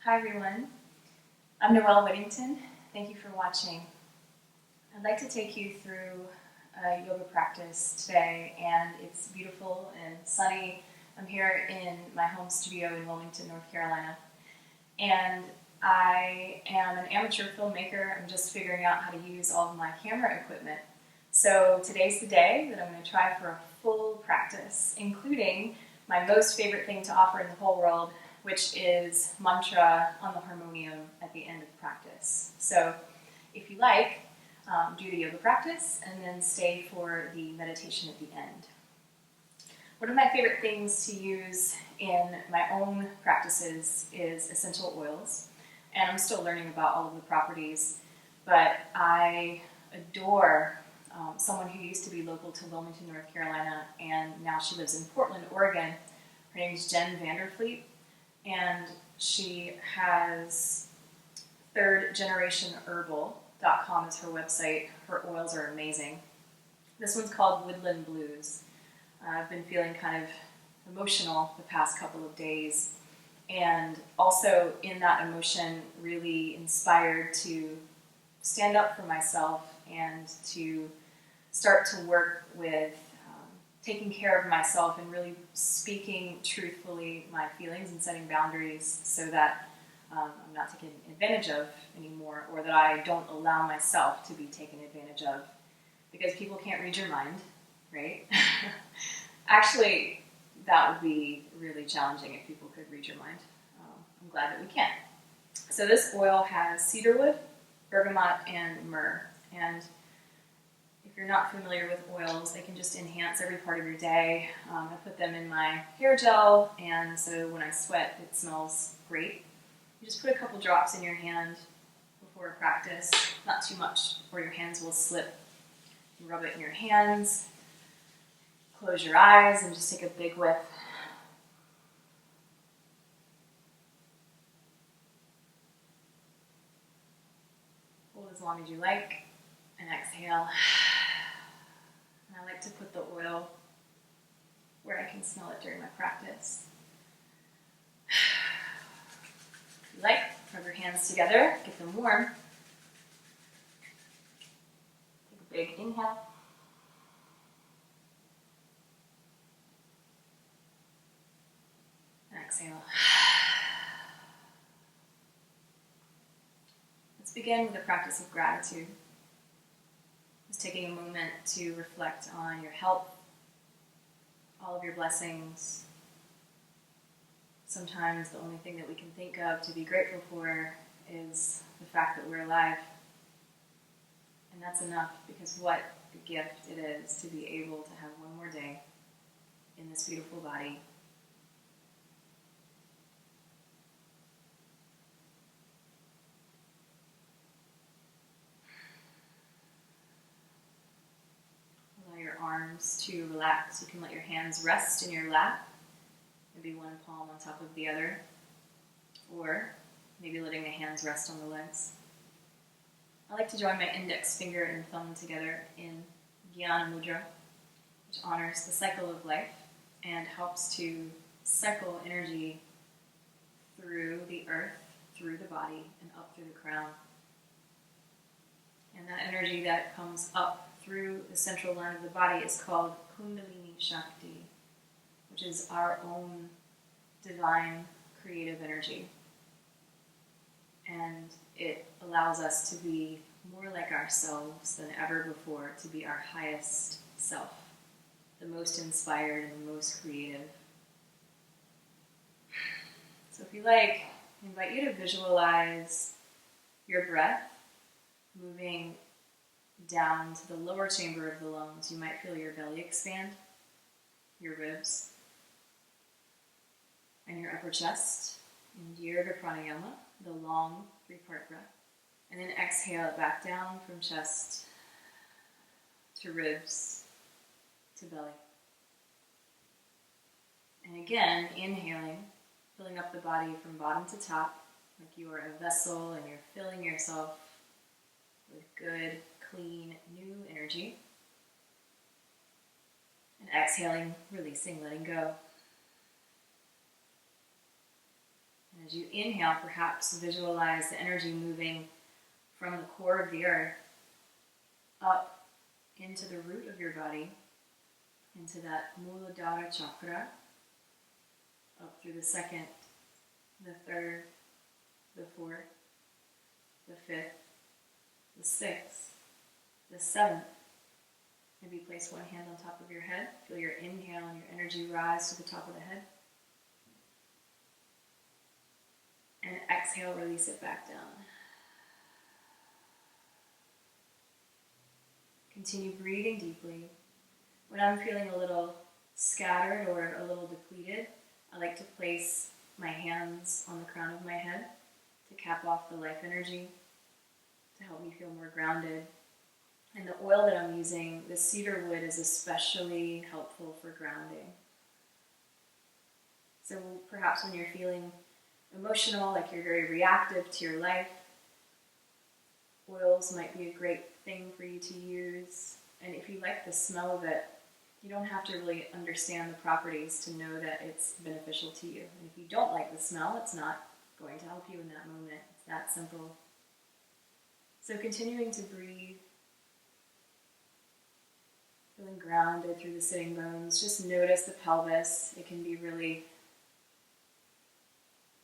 Hi everyone, I'm Noelle Whittington. Thank you for watching. I'd like to take you through a yoga practice today, and it's beautiful and sunny. I'm here in my home studio in Wilmington, North Carolina, and I am an amateur filmmaker. I'm just figuring out how to use all of my camera equipment. So today's the day that I'm going to try for a full practice, including my most favorite thing to offer in the whole world, which is mantra on the harmonium at the end of practice. So if you like, do the yoga practice and then stay for the meditation at the end. One of my favorite things to use in my own practices is essential oils, and I'm still learning about all of the properties, but I adore someone who used to be local to Wilmington, North Carolina, and now she lives in Portland, Oregon. Her name is Jen Vanderfleet, and she has thirdgenerationherbal.com is her website. Her oils are amazing. This one's called Woodland Blues. I've been feeling kind of emotional the past couple of days, and also in that emotion really inspired to stand up for myself and to start to work with taking care of myself and really speaking truthfully my feelings and setting boundaries so that I'm not taken advantage of anymore, or that I don't allow myself to be taken advantage of, because people can't read your mind, right? Actually, that would be really challenging if people could read your mind. I'm glad that we can. So this oil has cedarwood, bergamot, and myrrh. And if you're not familiar with oils, they can just enhance every part of your day. I put them in my hair gel, and so when I sweat, it smells great. You just put a couple drops in your hand before a practice, not too much, or your hands will slip. You rub it in your hands, close your eyes, and just take a big whiff. Hold as long as you like, and exhale. And I like to put the oil where I can smell it during my practice. If you like, rub your hands together, get them warm. Take a big inhale. And exhale. Let's begin with a practice of gratitude. Just taking a moment to reflect on your health, all of your blessings. Sometimes the only thing that we can think of to be grateful for is the fact that we're alive. And that's enough, because what a gift it is to be able to have one more day in this beautiful body. Allow your arms to relax. You can let your hands rest in your lap. Maybe one palm on top of the other, or maybe letting the hands rest on the legs. I like to join my index finger and thumb together in Jnana Mudra, which honors the cycle of life and helps to cycle energy through the earth, through the body, and up through the crown. And that energy that comes up through the central line of the body is called Kundalini Shakti, which is our own divine creative energy. And it allows us to be more like ourselves than ever before, to be our highest self, the most inspired and the most creative. So if you like, I invite you to visualize your breath moving down to the lower chamber of the lungs. You might feel your belly expand, your ribs, and your upper chest in Dirga Pranayama, the long 3-part breath. And then exhale it back down from chest to ribs to belly. And again, inhaling, filling up the body from bottom to top, like you are a vessel and you're filling yourself with good, clean, new energy. And exhaling, releasing, letting go. And as you inhale, perhaps visualize the energy moving from the core of the earth up into the root of your body, into that Muladhara chakra, up through the second, the third, the fourth, the fifth, the sixth, the seventh. Maybe place one hand on top of your head. Feel your inhale and your energy rise to the top of the head. And exhale, release it back down. Continue breathing deeply. When I'm feeling a little scattered or a little depleted, I like to place my hands on the crown of my head to cap off the life energy, to help me feel more grounded. And the oil that I'm using, the cedar wood, is especially helpful for grounding. So perhaps when you're feeling emotional, like you're very reactive to your life, oils might be a great thing for you to use. And if you like the smell of it, you don't have to really understand the properties to know that it's beneficial to you. And if you don't like the smell, it's not going to help you in that moment. It's that simple. So continuing to breathe, feeling grounded through the sitting bones. Just notice the pelvis. It can be really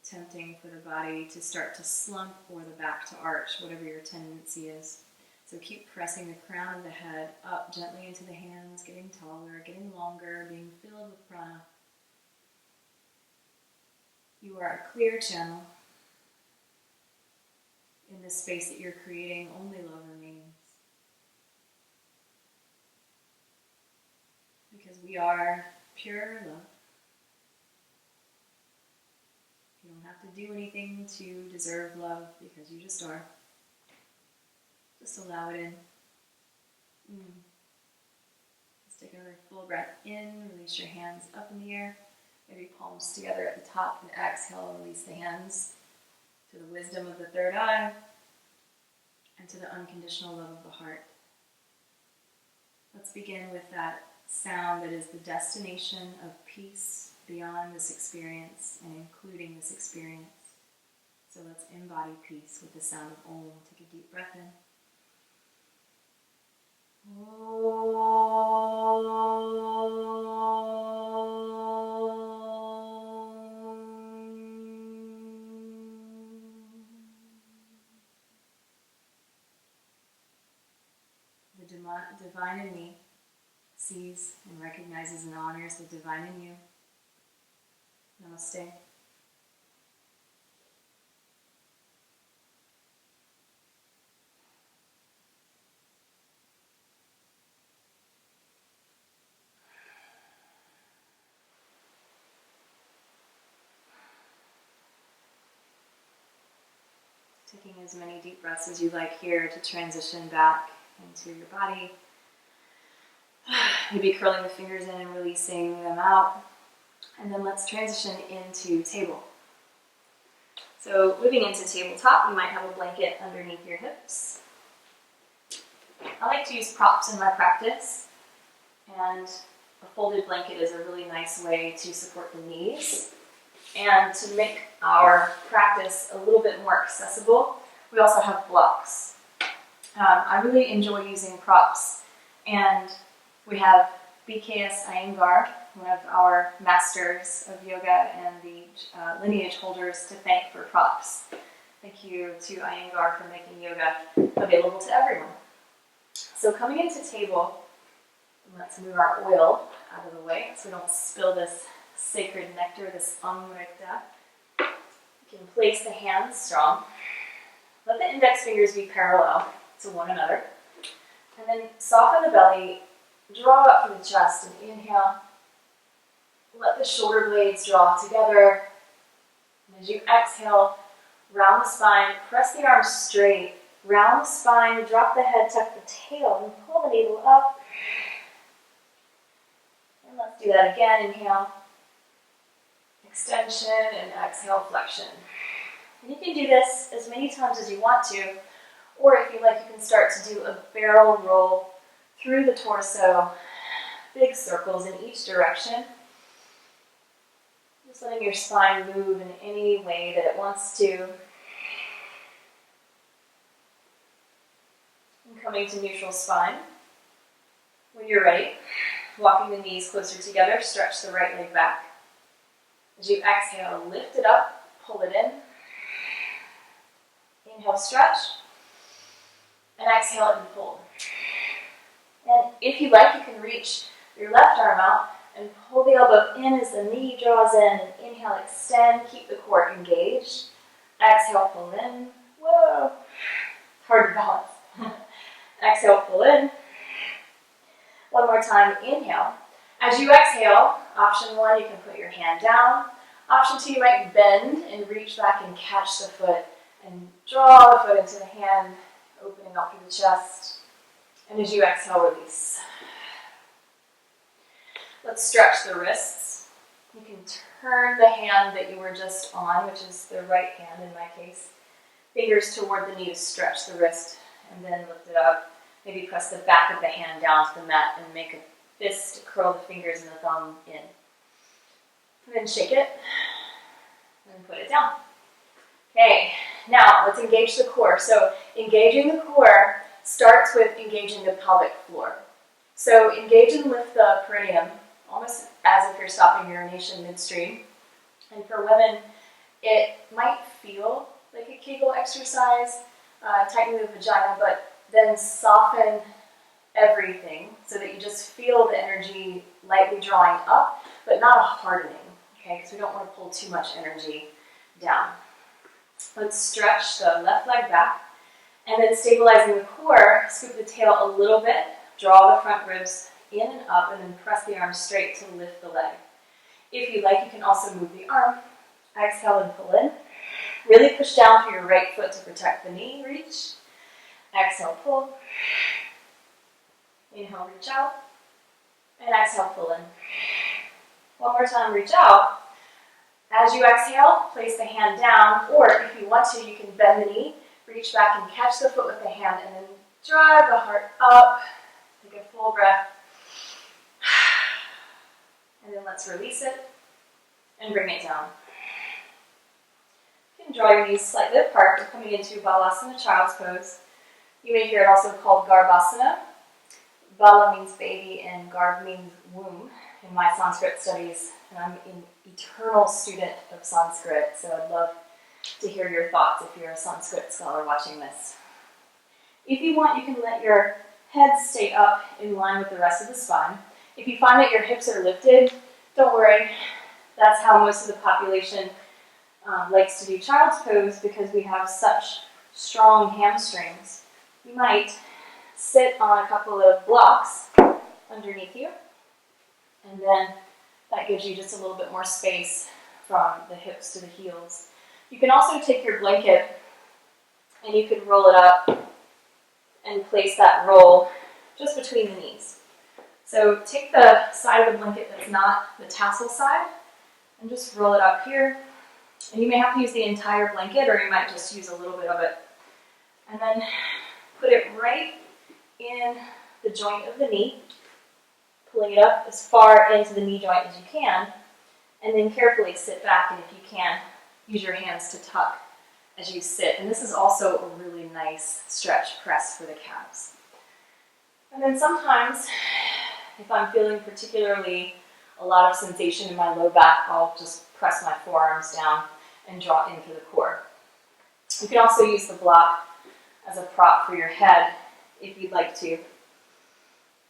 tempting for the body to start to slump or the back to arch, whatever your tendency is. So keep pressing the crown of the head up gently into the hands, getting taller, getting longer, being filled with prana. You are a clear channel. In this space that you're creating, only love remains. Because we are pure love. You don't have to do anything to deserve love, because you just are. Just allow it in. Let's take another full breath in. Release your hands up in the air. Maybe palms together at the top. And exhale, release the hands to the wisdom of the third eye and to the unconditional love of the heart. Let's begin with that sound that is the destination of peace beyond this experience and including this experience. So let's embody peace with the sound of Om. Take a deep breath in. The divine in me sees and recognizes and honors the divine in you. Namaste. Taking as many deep breaths as you like here to transition back into your body. Maybe curling the fingers in and releasing them out. And then let's transition into table. So moving into tabletop, you might have a blanket underneath your hips. I like to use props in my practice, and a folded blanket is a really nice way to support the knees. And to make our practice a little bit more accessible, we also have blocks. I really enjoy using props, and we have BKS Iyengar, one of our masters of yoga and the lineage holders, to thank for props. Thank you to Iyengar for making yoga available to everyone. So coming into table, let's move our oil out of the way so we don't spill this sacred nectar, this amrita. You can place the hands strong. Let the index fingers be parallel to one another. And then soften the belly, draw up through the chest, and inhale. Let the shoulder blades draw together. And as you exhale, round the spine, press the arms straight, round the spine, drop the head, tuck the tail, and pull the navel up. And let's do that again. Inhale, extension, and exhale, flexion. And you can do this as many times as you want to, or if you like, you can start to do a barrel roll through the torso, big circles in each direction. Just letting your spine move in any way that it wants to. And coming to neutral spine. When you're ready, walking the knees closer together, stretch the right leg back. As you exhale, lift it up, pull it in. Inhale, stretch. And exhale and pull. And if you like, you can reach your left arm out and pull the elbow in as the knee draws in. And inhale, extend, keep the core engaged. Exhale, pull in. Whoa, hard to balance. Exhale, pull in. One more time, inhale. As you exhale, option one, you can put your hand down. Option two, you might bend and reach back and catch the foot and draw the foot into the hand, opening up through the chest. And as you exhale, release. Let's stretch the wrists. You can turn the hand that you were just on, which is the right hand in my case. Fingers toward the knee to stretch the wrist, and then lift it up. Maybe press the back of the hand down to the mat and make a fist to curl the fingers and the thumb in. And then shake it, and put it down. Okay, now let's engage the core. So engaging the core starts with engaging the pelvic floor. So engage and lift the perineum, almost as if you're stopping urination midstream. And for women, it might feel like a Kegel exercise, tightening the vagina, but then soften everything so that you just feel the energy lightly drawing up, but not a hardening, okay? Because we don't want to pull too much energy down. Let's stretch the left leg back, and then stabilizing the core, scoop the tail a little bit, draw the front ribs in and up, and then press the arms straight to lift the leg. If you like, you can also move the arm. Exhale and pull in. Really push down through your right foot to protect the knee, reach. Exhale, pull. Inhale, reach out. And exhale, pull in. One more time, reach out. As you exhale, place the hand down, or if you want to, you can bend the knee, reach back and catch the foot with the hand, and then drive the heart up. Take a full breath. And then let's release it and bring it down. You can draw your knees slightly apart. We're coming into Balasana, child's pose. You may hear it also called Garbhasana. Bala means baby and Garb means womb in my Sanskrit studies. And I'm an eternal student of Sanskrit, so I'd love to hear your thoughts if you're a Sanskrit scholar watching this. If you want, you can let your head stay up in line with the rest of the spine. If you find that your hips are lifted, don't worry. That's how most of the population likes to do child's pose because we have such strong hamstrings. You might sit on a couple of blocks underneath you, and then that gives you just a little bit more space from the hips to the heels. You can also take your blanket and you can roll it up and place that roll just between the knees. So take the side of the blanket that's not the tassel side and just roll it up here. And you may have to use the entire blanket, or you might just use a little bit of it. And then put it right in the joint of the knee, pulling it up as far into the knee joint as you can, and then carefully sit back, and if you can, use your hands to tuck as you sit. And this is also a really nice stretch press for the calves. And then sometimes, if I'm feeling particularly a lot of sensation in my low back, I'll just press my forearms down and draw into the core. You can also use the block as a prop for your head if you'd like to.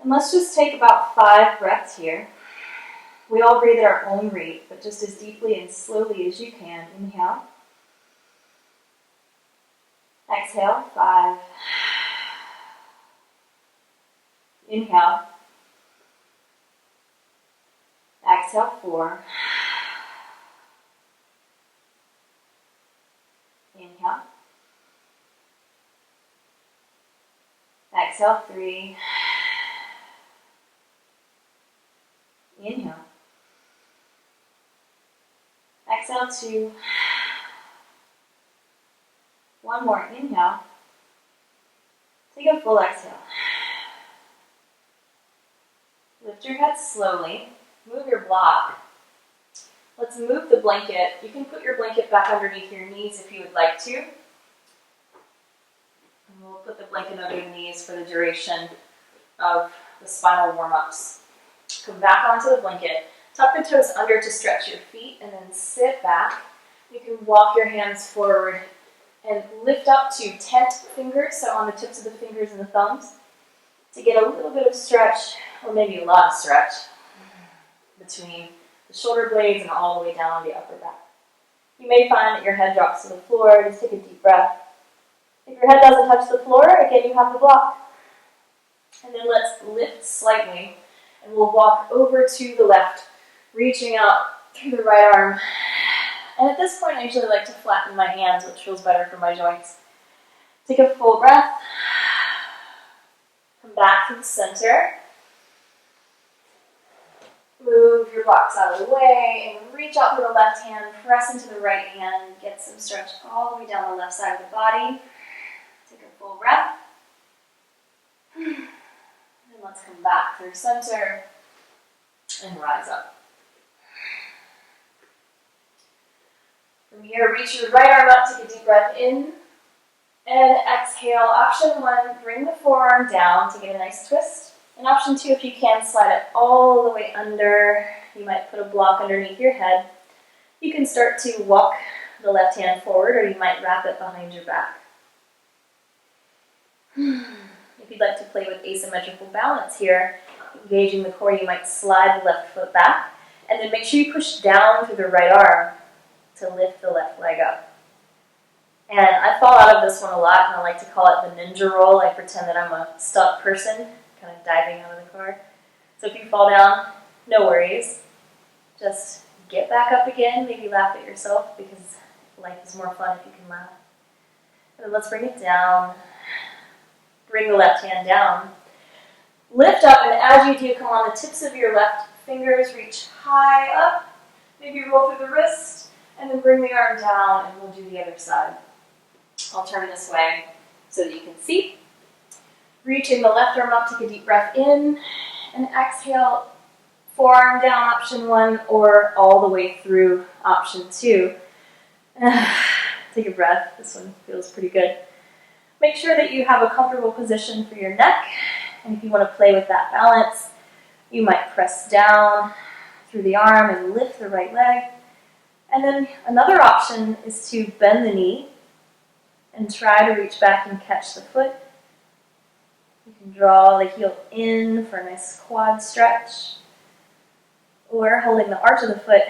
And let's just take about 5 breaths here. We all breathe at our own rate, but just as deeply and slowly as you can. Inhale. Exhale, 5. Inhale. Exhale, 4. Inhale. Exhale, 3. Inhale. Exhale, 2. One more. Inhale. Take a full exhale. Lift your head slowly. Move your block. Let's move the blanket. You can put your blanket back underneath your knees if you would like to. And we'll put the blanket under your knees for the duration of the spinal warm-ups. Come back onto the blanket. Tuck the toes under to stretch your feet and then sit back. You can walk your hands forward and lift up to tent fingers, so on the tips of the fingers and the thumbs, to get a little bit of stretch, or maybe a lot of stretch, between the shoulder blades and all the way down the upper back. You may find that your head drops to the floor. Just take a deep breath. If your head doesn't touch the floor, again, you have the block. And then let's lift slightly, and we'll walk over to the left, reaching out through the right arm. And at this point, I usually like to flatten my hands, which feels better for my joints. Take a full breath. Come back to the center. Move your blocks out of the way and reach out through the left hand, press into the right hand, get some stretch all the way down the left side of the body. Take a full breath. And let's come back through center and rise up. From here, reach your right arm up, take a deep breath in, and exhale. Option 1, bring the forearm down to get a nice twist. And option 2, if you can, slide it all the way under. You might put a block underneath your head. You can start to walk the left hand forward, or you might wrap it behind your back. If you'd like to play with asymmetrical balance here, engaging the core, you might slide the left foot back, and then make sure you push down through the right arm to lift the left leg up. And I fall out of this one a lot, and I like to call it the ninja roll. I pretend that I'm a stuck person, kind of diving out of the car. So if you fall down, no worries. Just get back up again, maybe laugh at yourself, because life is more fun if you can laugh. And then let's bring it down. Bring the left hand down. Lift up, and as you do, come on the tips of your left fingers, reach high up. Maybe roll through the wrist, and then bring the arm down, and we'll do the other side. I'll turn this way so that you can see. Reaching the left arm up, take a deep breath in, and exhale, forearm down, option 1, or all the way through, option 2. Take a breath, this one feels pretty good. Make sure that you have a comfortable position for your neck, and if you want to play with that balance, you might press down through the arm and lift the right leg. And then another option is to bend the knee and try to reach back and catch the foot. You can draw the heel in for a nice quad stretch, or holding the arch of the foot,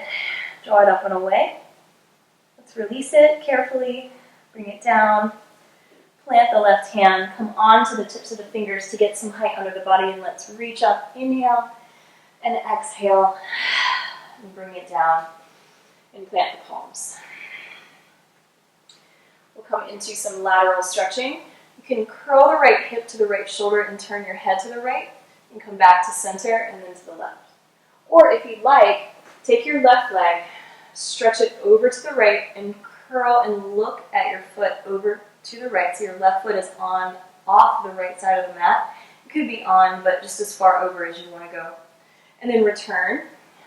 draw it up and away. Let's release it carefully, bring it down, plant the left hand, come onto the tips of the fingers to get some height under the body, and let's reach up, inhale, and exhale, and bring it down, and plant the palms. We'll come into some lateral stretching. You can curl the right hip to the right shoulder and turn your head to the right, and come back to center and then to the left. Or if you'd like, take your left leg, stretch it over to the right, and curl and look at your foot over to the right. So your left foot is off the right side of the mat. It could be on, but just as far over as you want to go. And then return,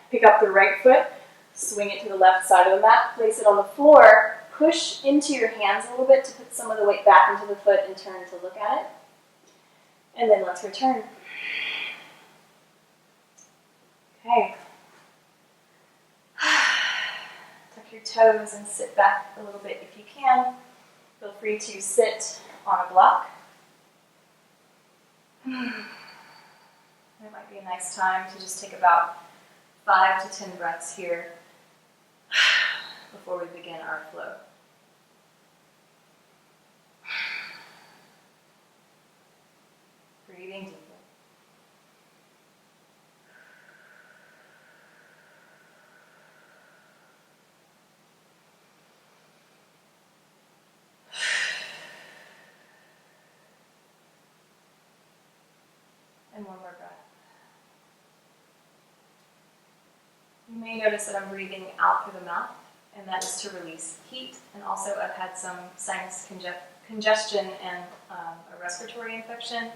pick up the right foot, swing it to the left side of the mat, place it on the floor, push into your hands a little bit to put some of the weight back into the foot and turn to look at it. And then let's return. Okay. Tuck your toes and sit back a little bit if you can. Feel free to sit on a block. It might be a nice time to just take about 5 to 10 breaths here before we begin our flow. Breathing deeply. And one more breath. You may notice that I'm breathing out through the mouth, and that is to release heat. And also I've had some sinus congestion and a respiratory infection.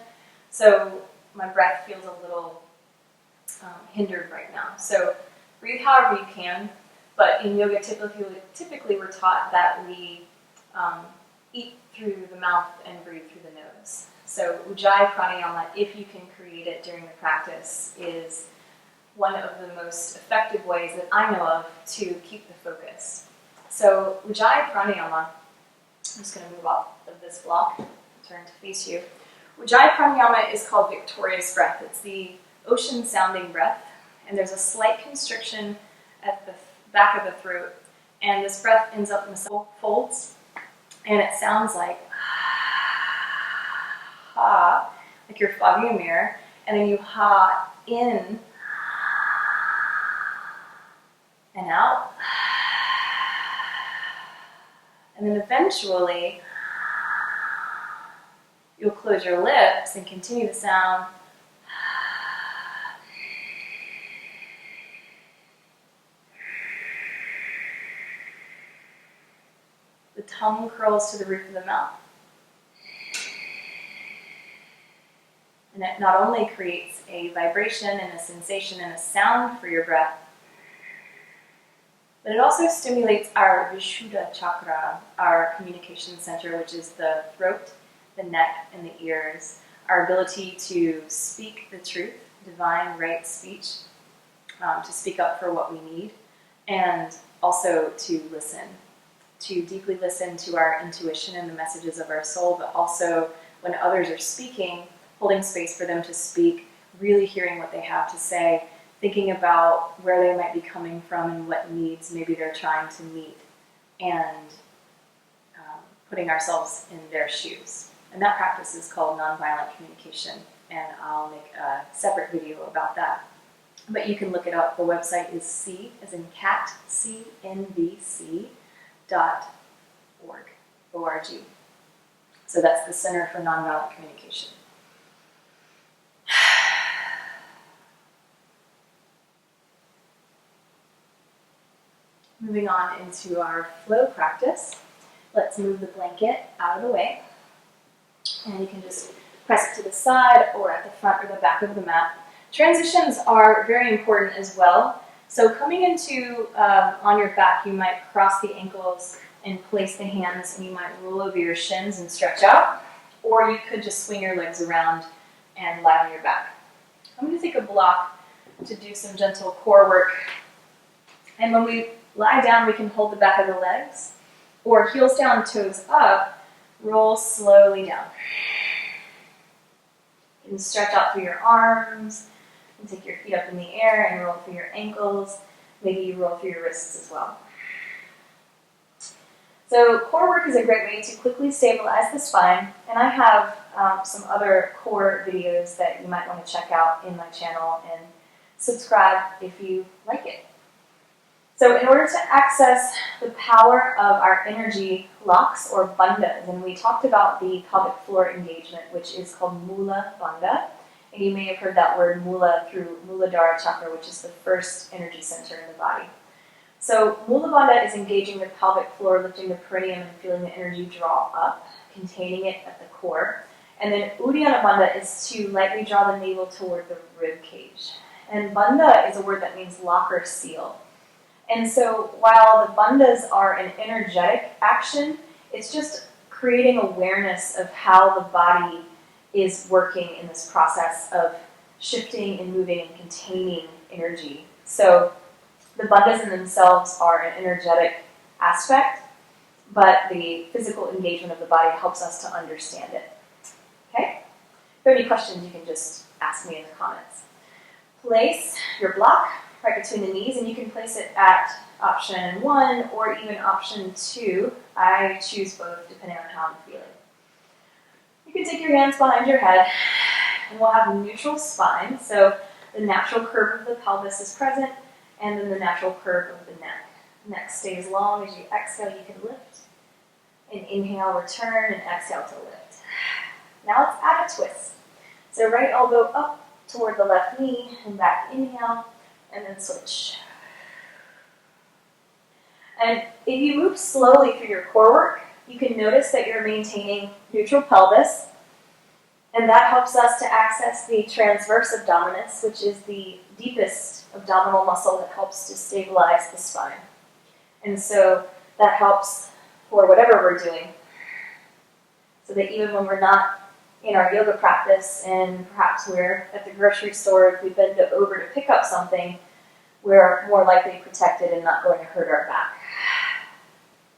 So my breath feels a little hindered right now. So breathe however you can, But in yoga, typically we're taught that we eat through the mouth and breathe through the nose. So Ujjayi Pranayama, if you can create it during the practice, is one of the most effective ways that I know of to keep the focus. So Ujjayi Pranayama, I'm just going to move off of this block, turn to face you. Ujjayi Pranayama is called victorious breath. It's the ocean-sounding breath, and there's a slight constriction at the back of the throat, and this breath ends up in the folds, and it sounds like ha, like you're fogging a mirror, and then you ha in and out, and then eventually you'll close your lips and continue the sound. The tongue curls to the roof of the mouth. And it not only creates a vibration and a sensation and a sound for your breath, but it also stimulates our Vishuddha chakra, our communication center, which is the throat, the neck, and the ears. Our ability to speak the truth, divine right speech, to speak up for what we need, and also to listen, to deeply listen to our intuition and the messages of our soul, but also when others are speaking, holding space for them to speak, really hearing what they have to say, thinking about where they might be coming from and what needs maybe they're trying to meet, and putting ourselves in their shoes. And that practice is called nonviolent communication, and I'll make a separate video about that. But you can look it up. The website is C as in cat, CNVC.org. O-R-G. So that's the Center for Nonviolent Communication. Moving on into our flow practice, let's move the blanket out of the way. And you can just press it to the side or at the front or the back of the mat. Transitions are very important as well. So coming into on your back, you might cross the ankles and place the hands, and you might roll over your shins and stretch out. Or you could just swing your legs around and lie on your back. I'm going to take a block to do some gentle core work. And when we lie down, we can hold the back of the legs, or heels down, toes up, roll slowly down. You can stretch out through your arms, and take your feet up in the air and roll through your ankles. Maybe you roll through your wrists as well. So core work is a great way to quickly stabilize the spine, and I have some other core videos that you might want to check out in my channel, and subscribe if you like it. So in order to access the power of our energy blocks or bandhas, and we talked about the pelvic floor engagement, which is called Mula Bandha, and you may have heard that word Mula through Muladhara chakra, which is the first energy center in the body. So Mula Bandha is engaging the pelvic floor, lifting the perineum and feeling the energy draw up, containing it at the core. And then Uddiyana Bandha is to lightly draw the navel toward the rib cage. And Bandha is a word that means lock or seal. And so while the bandhas are an energetic action, it's just creating awareness of how the body is working in this process of shifting and moving and containing energy. So the bandhas in themselves are an energetic aspect, but the physical engagement of the body helps us to understand it. Okay? If there are any questions, you can just ask me in the comments. Place your block right between the knees, and you can place it at option 1 or even option 2. I choose both depending on how I'm feeling. You can take your hands behind your head, and we'll have a neutral spine. So the natural curve of the pelvis is present, and then the natural curve of the neck. Neck stays long. As you exhale, you can lift. And inhale, return, and exhale to lift. Now let's add a twist. So right elbow up toward the left knee, and back inhale, and then switch. And if you move slowly through your core work, you can notice that you're maintaining neutral pelvis, and that helps us to access the transverse abdominis, which is the deepest abdominal muscle that helps to stabilize the spine. And so that helps for whatever we're doing. So that even when we're not in our yoga practice and perhaps we're at the grocery store, if we bend over to pick up something, we're more likely protected and not going to hurt our back.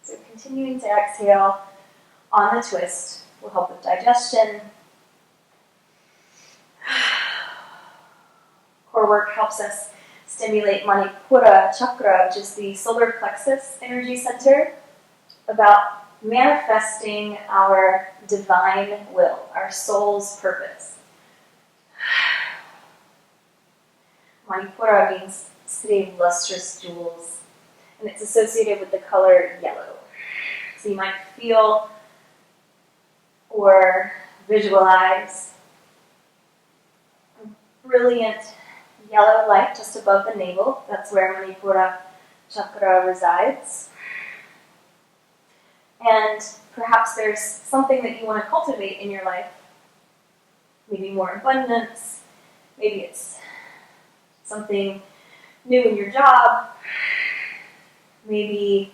So continuing to exhale on the twist will help with digestion. Core work helps us stimulate Manipura chakra, which is the solar plexus energy center, about manifesting our divine will, our soul's purpose. Manipura means city of lustrous jewels, and it's associated with the color yellow. So you might feel or visualize a brilliant yellow light just above the navel. That's where Manipura chakra resides. And perhaps there's something that you want to cultivate in your life. Maybe more abundance. Maybe it's something new in your job. Maybe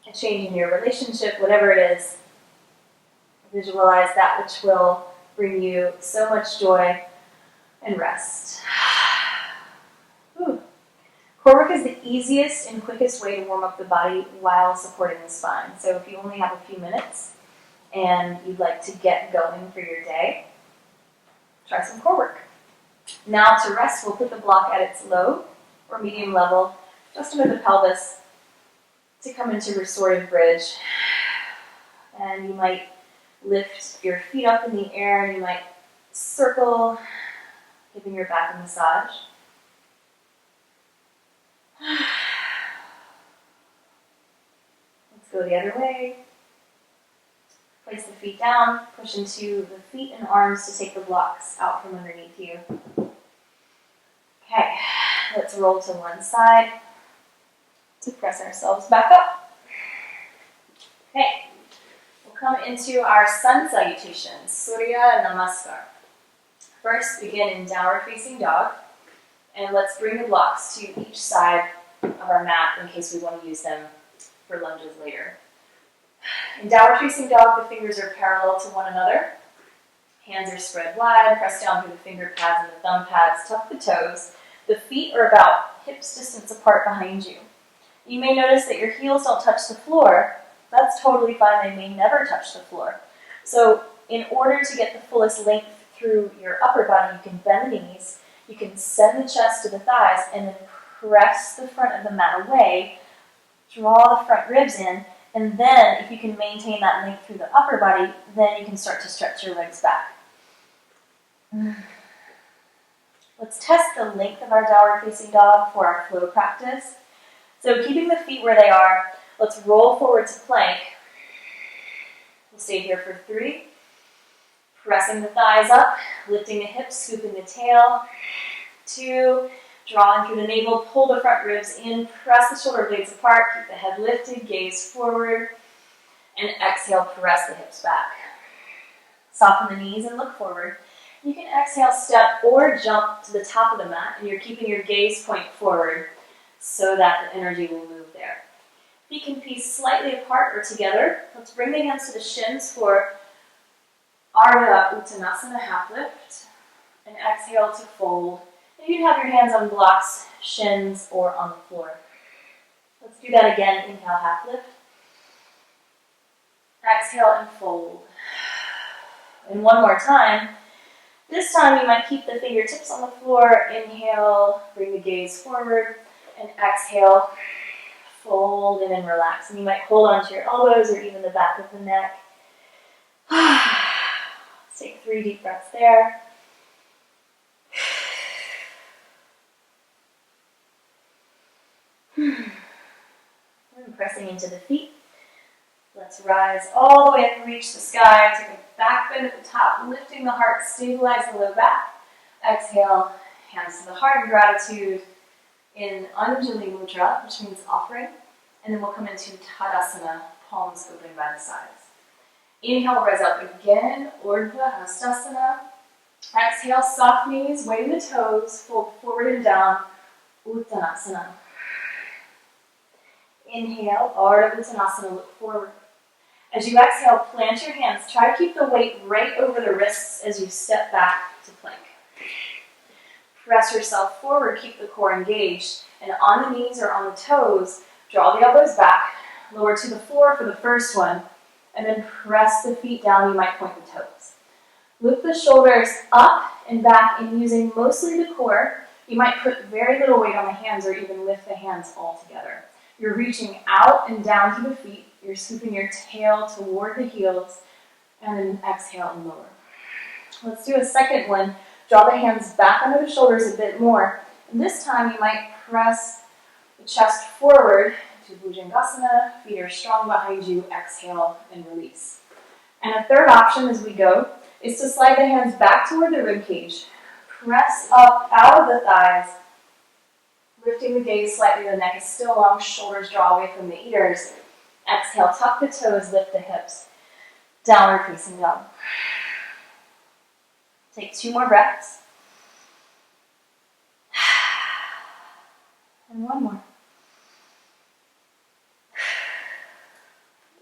a change in your relationship, whatever it is. Visualize that which will bring you so much joy and rest. Ooh. Core work is the easiest and quickest way to warm up the body while supporting the spine. So if you only have a few minutes and you'd like to get going for your day, try some core work. Now to rest, we'll put the block at its low or medium level, just under the pelvis, to come into restorative bridge. And you might lift your feet up in the air, and you might circle, giving your back a massage. Let's go the other way. Place the feet down, push into the feet and arms to take the blocks out from underneath you. Okay, let's roll to one side to press ourselves back up. Okay, we'll come into our sun salutations, Surya Namaskar. First, begin in downward facing dog, and let's bring the blocks to each side of our mat in case we want to use them for lunges later. In downward facing dog, the fingers are parallel to one another. Hands are spread wide, press down through the finger pads and the thumb pads, tuck the toes. The feet are about hips distance apart behind you. You may notice that your heels don't touch the floor. That's totally fine, they may never touch the floor. So in order to get the fullest length through your upper body, you can bend the knees, you can send the chest to the thighs, and then press the front of the mat away, draw the front ribs in, and then if you can maintain that length through the upper body, then you can start to stretch your legs back. Let's test the length of our downward facing dog for our flow practice. So keeping the feet where they are, let's roll forward to plank. We'll stay here for 3. Pressing the thighs up, lifting the hips, scooping the tail. 2, drawing through the navel, pull the front ribs in, press the shoulder blades apart, keep the head lifted, gaze forward, and exhale, press the hips back. Soften the knees and look forward. You can exhale, step, or jump to the top of the mat, and you're keeping your gaze point forward so that the energy will move there. Feet can be slightly apart or together. Let's bring the hands to the shins for Ardha Uttanasana, half lift, and exhale to fold. And you can have your hands on blocks, shins, or on the floor. Let's do that again. Inhale, half lift. Exhale and fold. And one more time. This time you might keep the fingertips on the floor. Inhale, bring the gaze forward, and exhale, fold in and relax. And you might hold onto your elbows or even the back of the neck. Let's take 3 deep breaths there. And pressing into the feet. Let's rise all the way up and reach the sky. Take a back bend at the top, lifting the heart, stabilize the low back. Exhale, hands to the heart in gratitude in Anjali Mudra, which means offering. And then we'll come into Tadasana, palms open by the sides. Inhale, rise up again, Urdhva Hastasana. Exhale, soft knees, wave the toes, fold forward and down, Uttanasana. Inhale, Ardha Uttanasana, look forward. As you exhale, plant your hands. Try to keep the weight right over the wrists as you step back to plank. Press yourself forward, keep the core engaged. And on the knees or on the toes, draw the elbows back, lower to the floor for the first one, and then press the feet down. You might point the toes. Lift the shoulders up and back, and using mostly the core, you might put very little weight on the hands or even lift the hands all together. You're reaching out and down to the feet. You're scooping your tail toward the heels, and then exhale and lower. Let's do a second one. Draw the hands back under the shoulders a bit more. And this time you might press the chest forward to Bhujangasana. Feet are strong behind you. Exhale and release. And a third option as we go is to slide the hands back toward the rib cage. Press up out of the thighs, lifting the gaze slightly. The neck is still long, shoulders draw away from the ears. Exhale, tuck the toes, lift the hips. Downward facing dog. Take 2 more breaths. And 1 more.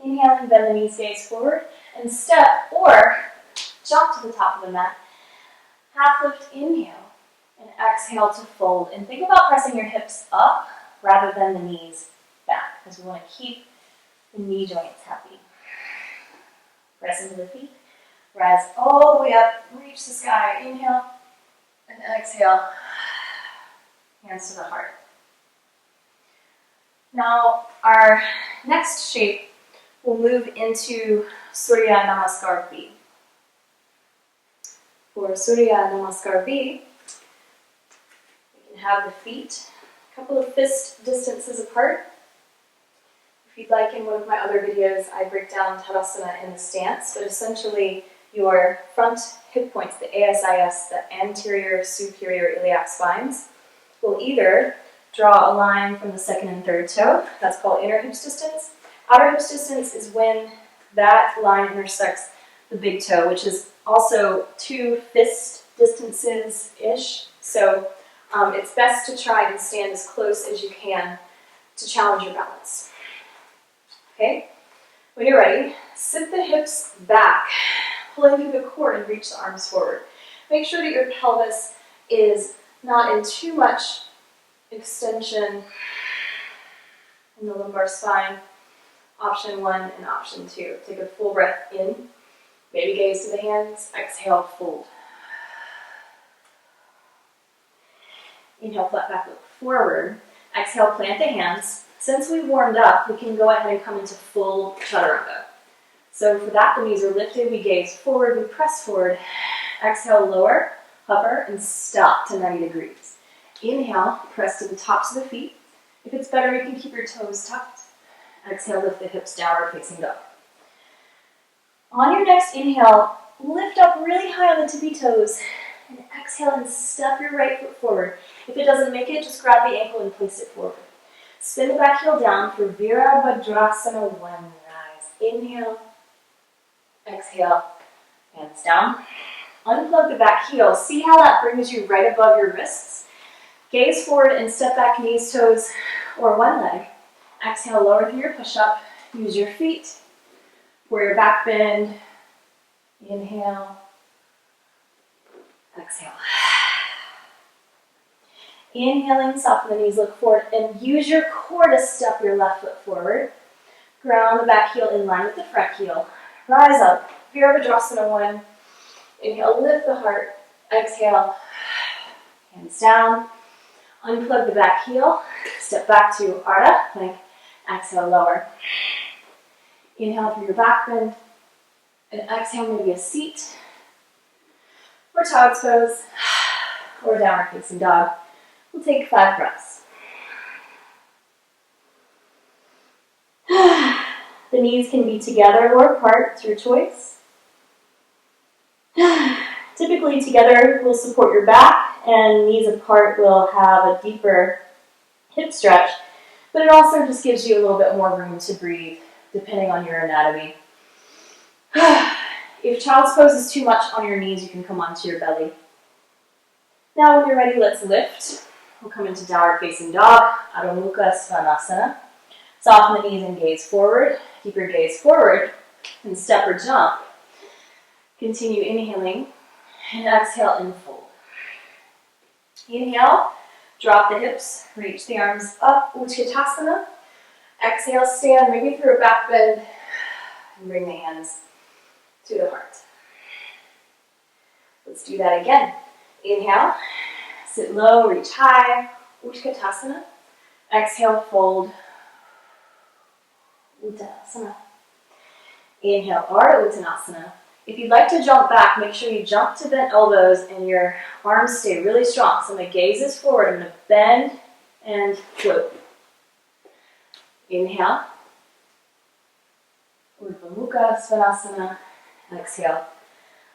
Inhaling, bend the knees, gaze forward, and step or jump to the top of the mat. Half lift, inhale, and exhale to fold. And think about pressing your hips up rather than the knees back, because we want to keep the knee joints happy. Press into the feet. Rise all the way up, reach the sky. Inhale and exhale. Hands to the heart. Now, our next shape will move into Surya Namaskar B. For Surya Namaskar B, you can have the feet a couple of fist distances apart. If you'd like, in one of my other videos, I break down Tadasana in the stance, but essentially your front hip points, the ASIS, the anterior superior iliac spines, will either draw a line from the second and third toe. That's called inner hips distance. Outer hips distance is when that line intersects the big toe, which is also 2 fist distances-ish. So it's best to try and stand as close as you can to challenge your balance. Okay? When you're ready, sit the hips back, pulling through the core and reach the arms forward. Make sure that your pelvis is not in too much extension in the lumbar spine. Option 1 and option 2. Take a full breath in. Maybe gaze to the hands. Exhale, fold. Inhale, flat back, look forward. Exhale, plant the hands. Since we warmed up, we can go ahead and come into full chaturanga. So for that, the knees are lifted. We gaze forward, we press forward. Exhale, lower, hover, and stop to 90 degrees. Inhale, press to the tops of the feet. If it's better, you can keep your toes tucked. Exhale, lift the hips, downward facing dog. On your next inhale, lift up really high on the tippy toes. And exhale and step your right foot forward. If it doesn't make it, just grab the ankle and place it forward. Spin the back heel down for Virabhadrasana 1. Rise. Inhale. Exhale. Hands down. Unplug the back heel. See how that brings you right above your wrists. Gaze forward and step back, knees, toes, or one leg. Exhale, lower through your push-up. Use your feet for your back bend. Inhale. Exhale. Inhaling, soften the knees, look forward, and use your core to step your left foot forward. Ground the back heel in line with the front heel. Rise up, Virabhadrasana 1. Inhale, lift the heart. Exhale, hands down. Unplug the back heel. Step back to Ardha plank. Exhale, lower. Inhale through your back bend. And exhale, maybe a seat. Or child's pose. Or downward facing dog. We'll take 5 breaths. The knees can be together or apart, it's your choice. Typically together will support your back, and knees apart will have a deeper hip stretch, but it also just gives you a little bit more room to breathe, depending on your anatomy. If child's pose is too much on your knees, you can come onto your belly. Now when you're ready, let's lift. We'll come into downward facing dog, Adho Mukha Svanasana. Soften the knees and gaze forward. Keep your gaze forward and step or jump. Continue inhaling and exhale and fold. Inhale, drop the hips, reach the arms up, Utkatasana. Exhale, stand maybe through a back bend and bring the hands to the heart. Let's do that again. Inhale, sit low, reach high, Utkatasana. Exhale, fold, Uttanasana. Inhale, Ardha Uttanasana. If you'd like to jump back, make sure you jump to bent elbows and your arms stay really strong. So my gaze is forward. I'm going to bend and float. Inhale, Urdhva Mukha Svanasana. Exhale,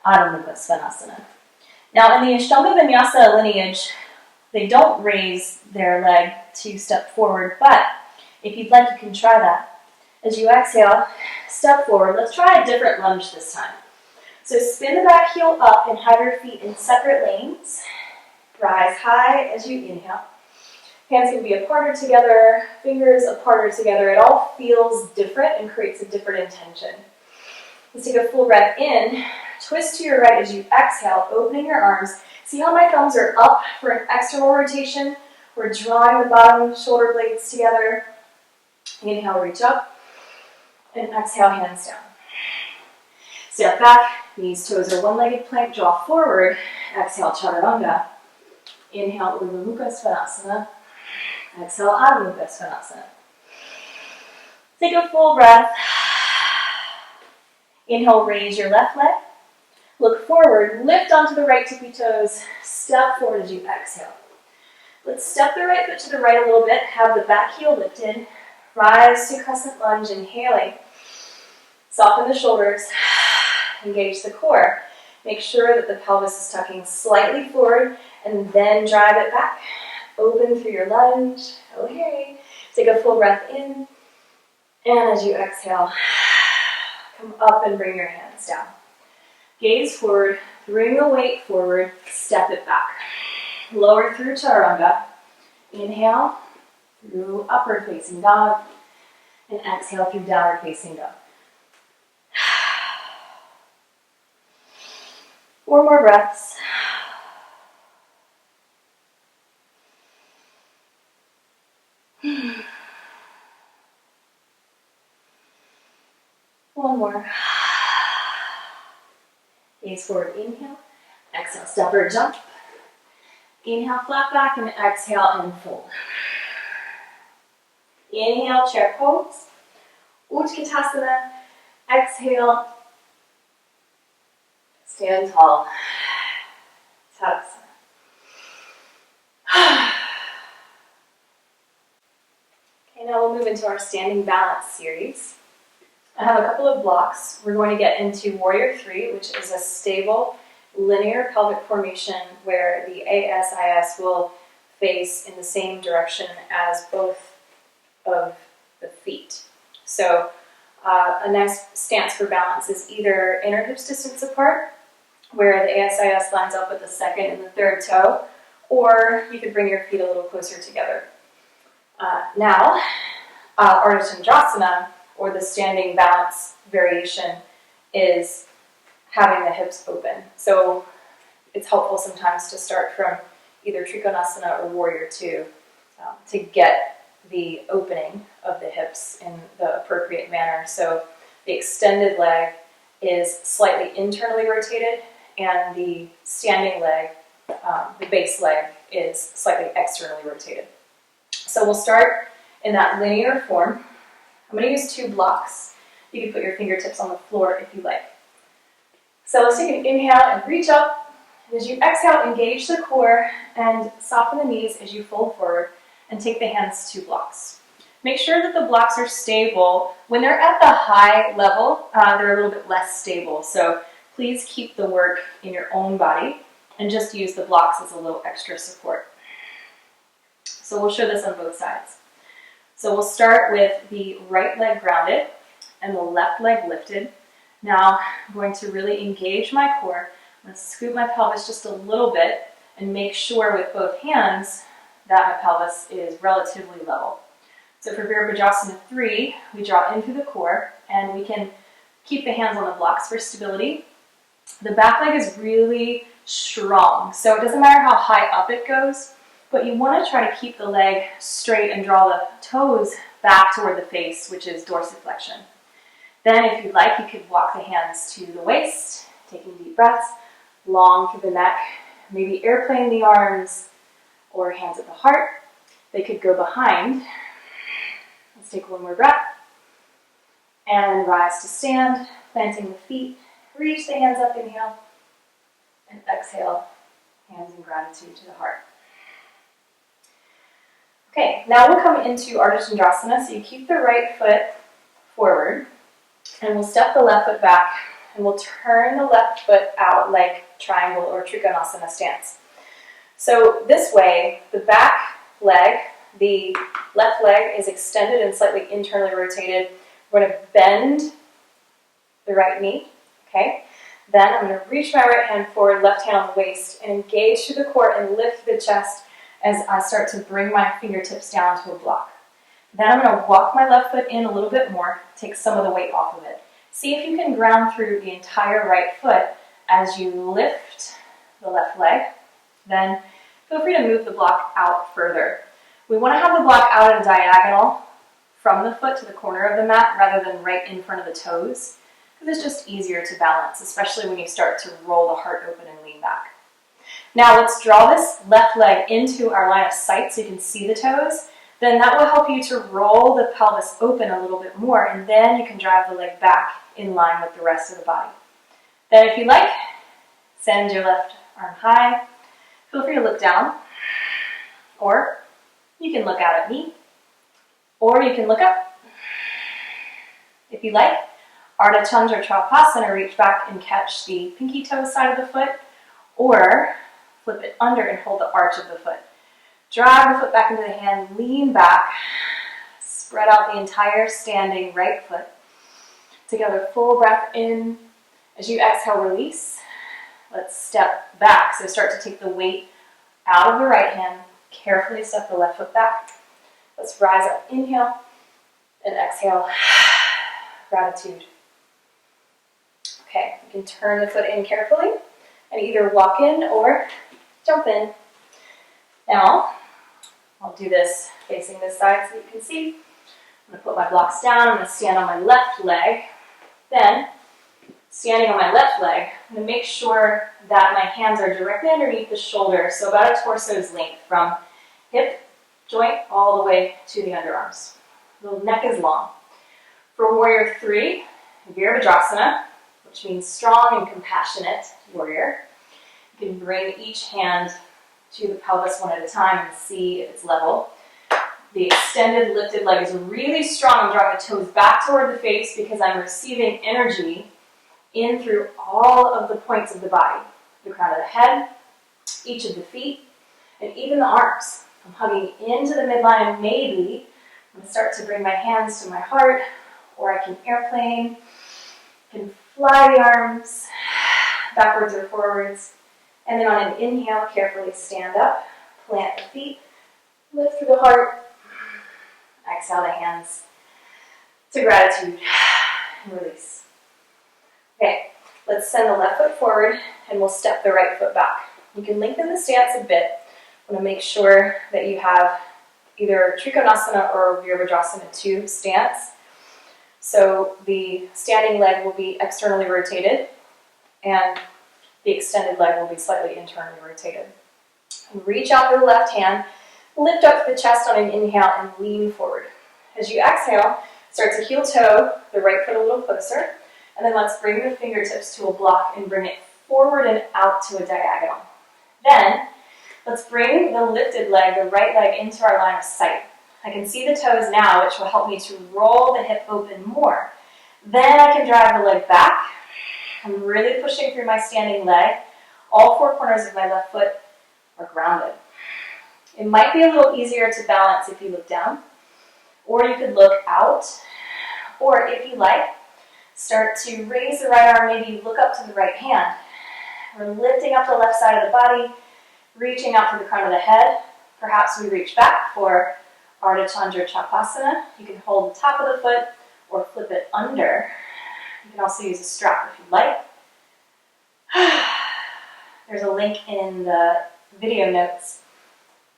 Adho Mukha Svanasana. Now in the Ashtanga Vinyasa lineage, they don't raise their leg to step forward, but if you'd like, you can try that. As you exhale, step forward. Let's try a different lunge this time. So spin the back heel up and have your feet in separate lanes. Rise high as you inhale. Hands can be apart or together, fingers apart or together. It all feels different and creates a different intention. Let's take a full breath in. Twist to your right as you exhale, opening your arms. See how my thumbs are up for an external rotation? We're drawing the bottom shoulder blades together. Inhale, reach up. And exhale, hands down. Step back, knees, toes are one-legged plank, draw forward. Exhale, Chaturanga. Inhale, Urdhva Mukha Svanasana. Exhale, Adho Mukha Svanasana. Take a full breath. Inhale, raise your left leg. Look forward, lift onto the right tippy toes. Step forward as you exhale. Let's step the right foot to the right a little bit. Have the back heel lifted. Rise to crescent lunge, inhaling. Soften the shoulders. Engage the core. Make sure that the pelvis is tucking slightly forward and then drive it back. Open through your lunge. Oh, hey. Take a full breath in. And as you exhale, come up and bring your hands down. Gaze forward. Bring the weight forward. Step it back. Lower through Chaturanga. Inhale through upward facing dog. And exhale through downward facing dog. 4 more breaths. One more. Gaze forward, inhale. Exhale, step or jump. Inhale, flat back, and exhale and fold. Inhale, chair pose. Utkatasana. Exhale. Stand tall. Savasana. Okay, now we'll move into our standing balance series. I have a couple of blocks. We're going to get into Warrior 3, which is a stable, linear pelvic formation where the ASIS will face in the same direction as both of the feet. So a nice stance for balance is either inner hips distance apart, where the ASIS lines up with the second and the third toe, or you could bring your feet a little closer together. Now, Ardha Chandrasana, or the standing balance variation, is having the hips open. So it's helpful sometimes to start from either Trikonasana or Warrior 2 to get the opening of the hips in the appropriate manner. So the extended leg is slightly internally rotated, and the standing leg, the base leg, is slightly externally rotated. So we'll start in that linear form. I'm going to use 2 blocks. You can put your fingertips on the floor if you like. So let's take an inhale and reach up. And as you exhale, engage the core and soften the knees as you fold forward and take the hands 2 blocks. Make sure that the blocks are stable. When they're at the high level, they're a little bit less stable. So please keep the work in your own body and just use the blocks as a little extra support. So we'll show this on both sides. So we'll start with the right leg grounded and the left leg lifted. Now I'm going to really engage my core. I'm going to scoot my pelvis just a little bit and make sure with both hands that my pelvis is relatively level. So for Virabhadrasana 3, we draw in through the core, and we can keep the hands on the blocks for stability. The back leg is really strong, so it doesn't matter how high up it goes, but you want to try to keep the leg straight and draw the toes back toward the face, which is dorsiflexion. Then if you'd like, you could walk the hands to the waist, taking deep breaths, long through the neck, maybe airplane the arms or hands at the heart. They could go behind. Let's take one more breath. And rise to stand, planting the feet. Reach the hands up, inhale. And exhale, hands in gratitude to the heart. Okay, now we'll come into Ardha Chandrasana. So you keep the right foot forward, and we'll step the left foot back, and we'll turn the left foot out like triangle or Trikonasana stance. So this way, the back leg, the left leg is extended and slightly internally rotated. We're going to bend the right knee, okay? Then I'm going to reach my right hand forward, left hand on the waist, and engage through the core and lift the chest as I start to bring my fingertips down to a block. Then I'm going to walk my left foot in a little bit more, take some of the weight off of it. See if you can ground through the entire right foot as you lift the left leg. Then feel free to move the block out further. We want to have the block out at a diagonal from the foot to the corner of the mat rather than right in front of the toes, because it's just easier to balance, especially when you start to roll the heart open and lean back. Now let's draw this left leg into our line of sight so you can see the toes. Then that will help you to roll the pelvis open a little bit more, and then you can drive the leg back in line with the rest of the body. Then if you like, send your left arm high. Feel free to look down, or you can look out at me, or you can look up. If you like, Ardha Chandra Traupasana, reach back and catch the pinky toe side of the foot, or flip it under and hold the arch of the foot. Drive the foot back into the hand, lean back, spread out the entire standing right foot. Take another full breath in. As you exhale, release. Let's step back. So start to take the weight out of the right hand. Carefully step the left foot back. Let's rise up, inhale, and exhale, gratitude. Okay, you can turn the foot in carefully and either walk in or jump in. Now, I'll do this facing this side so you can see. I'm going to put my blocks down. I'm going to stand on my left leg. Then, standing on my left leg, I'm going to make sure that my hands are directly underneath the shoulder, so about a torso's length from hip joint all the way to the underarms. The neck is long. For Warrior 3, Virabhadrasana, which means strong and compassionate warrior, you can bring each hand to the pelvis one at a time and see if it's level. The extended lifted leg is really strong. I'm drawing the toes back toward the face because I'm receiving energy in through all of the points of the body. The crown of the head, each of the feet, and even the arms. I'm hugging into the midline, and maybe I'm going to start to bring my hands to my heart, or I can airplane, can fly the arms backwards or forwards. And then on an inhale, carefully stand up, plant the feet, lift through the heart, exhale the hands to gratitude, and release. Okay, let's send the left foot forward, and we'll step the right foot back. You can lengthen the stance a bit. I want to make sure that you have either Trikonasana or Virabhadrasana 2 stance. So the standing leg will be externally rotated, and the extended leg will be slightly internally rotated. And reach out to the left hand, lift up the chest on an inhale, and lean forward. As you exhale, start to heel toe the right foot a little closer, and then let's bring the fingertips to a block and bring it forward and out to a diagonal. Then, let's bring the lifted leg, the right leg, into our line of sight. I can see the toes now, which will help me to roll the hip open more. Then I can drive the leg back. I'm really pushing through my standing leg. All four corners of my left foot are grounded. It might be a little easier to balance if you look down, or you could look out, or if you like, start to raise the right arm, maybe look up to the right hand. We're lifting up the left side of the body, reaching out to the crown of the head. Perhaps we reach back for Ardha Chandra Chapasana. You can hold the top of the foot or flip it under. You can also use a strap if you'd like. There's a link in the video notes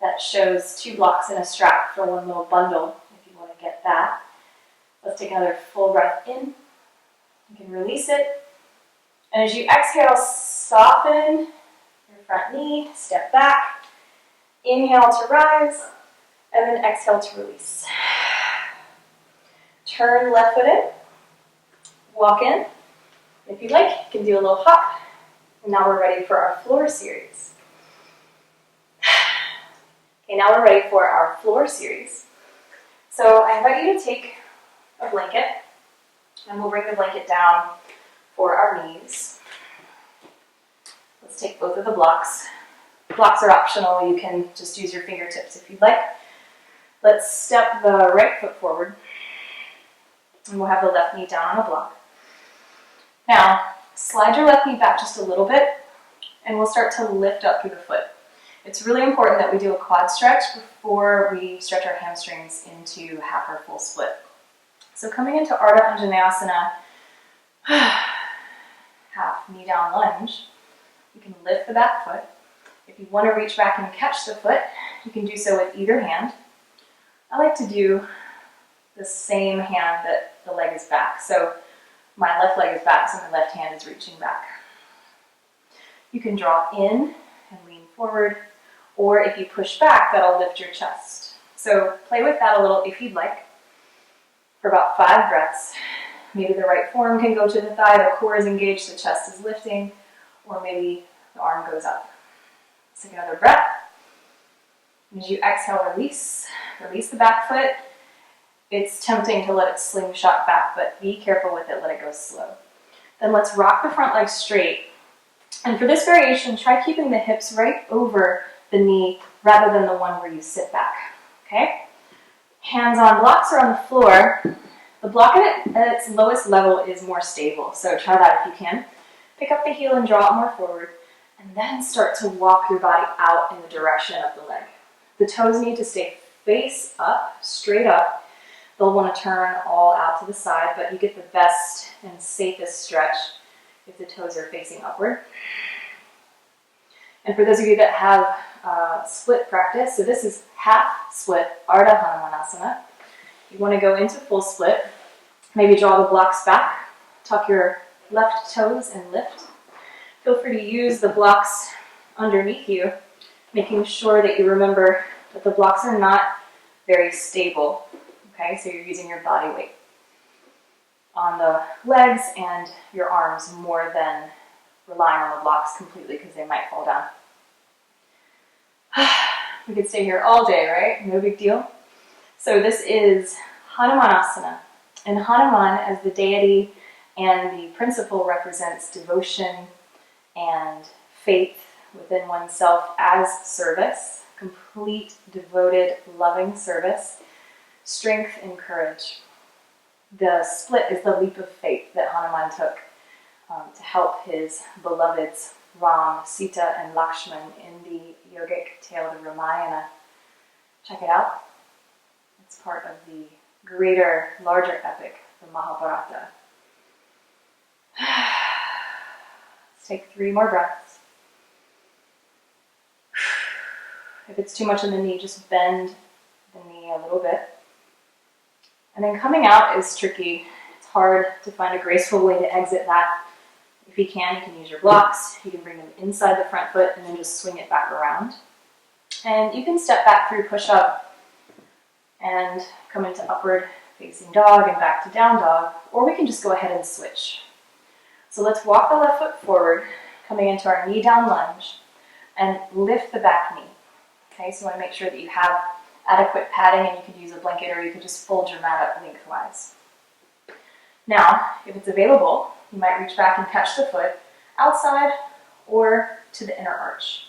that shows 2 blocks and a strap for one little bundle if you want to get that. Let's take another full breath in. You can release it. And as you exhale, soften your front knee, step back. Inhale to rise, and then exhale to release. Turn left foot in, walk in. If you'd like, you can do a little hop. And now we're ready for our floor series. Okay, now we're ready for our floor series. So I invite you to take a blanket, and we'll bring the blanket down for our knees. Let's take both of the blocks. Blocks are optional. You can just use your fingertips if you'd like. Let's step the right foot forward, and we'll have the left knee down on a block. Now, slide your left knee back just a little bit, and we'll start to lift up through the foot. It's really important that we do a quad stretch before we stretch our hamstrings into half or full split. So coming into Ardha Anjaneyasana, half knee down lunge, you can lift the back foot. If you want to reach back and catch the foot, you can do so with either hand. I like to do the same hand that the leg is back. So my left leg is back, so my left hand is reaching back. You can draw in and lean forward, or if you push back, that'll lift your chest. So play with that a little if you'd like. For about 5 breaths. Maybe the right forearm can go to the thigh, the core is engaged, the chest is lifting, or maybe the arm goes up. Let's take another breath. As you exhale, release. Release the back foot. It's tempting to let it slingshot back, but be careful with it, let it go slow. Then let's rock the front leg straight. And for this variation, try keeping the hips right over the knee rather than the one where you sit back, okay? Hands on blocks or on the floor. The block at its lowest level is more stable, so try that if you can. Pick up the heel and draw it more forward, and then start to walk your body out in the direction of the leg. The toes need to stay face up, straight up. They'll want to turn all out to the side, but you get the best and safest stretch if the toes are facing upward. And for those of you that have split practice, so this is half split Ardha Hanumanasana. You want to go into full split. Maybe draw the blocks back, tuck your left toes and lift. Feel free to use the blocks underneath you, making sure that you remember that the blocks are not very stable. Okay, so you're using your body weight on the legs and your arms more than relying on the blocks completely because they might fall down. We could stay here all day, right? No big deal. So this is Hanumanasana. And Hanuman, as the deity and the principle, represents devotion and faith within oneself as service, complete, devoted, loving service, strength and courage. The split is the leap of faith that Hanuman took to help his beloveds Ram, Sita, and Lakshman in the yogic tale, the Ramayana. Check it out. It's part of the greater, larger epic, the Mahabharata. Let's take 3 more breaths. If it's too much in the knee, just bend the knee a little bit. And then coming out is tricky. It's hard to find a graceful way to exit that. If you can use your blocks. You can bring them inside the front foot and then just swing it back around. And you can step back through push-up and come into upward facing dog and back to down dog, or we can just go ahead and switch. So let's walk the left foot forward, coming into our knee down lunge, and lift the back knee. Okay, so you want to make sure that you have adequate padding, and you could use a blanket or you could just fold your mat up lengthwise. Now, if it's available, you might reach back and catch the foot outside or to the inner arch.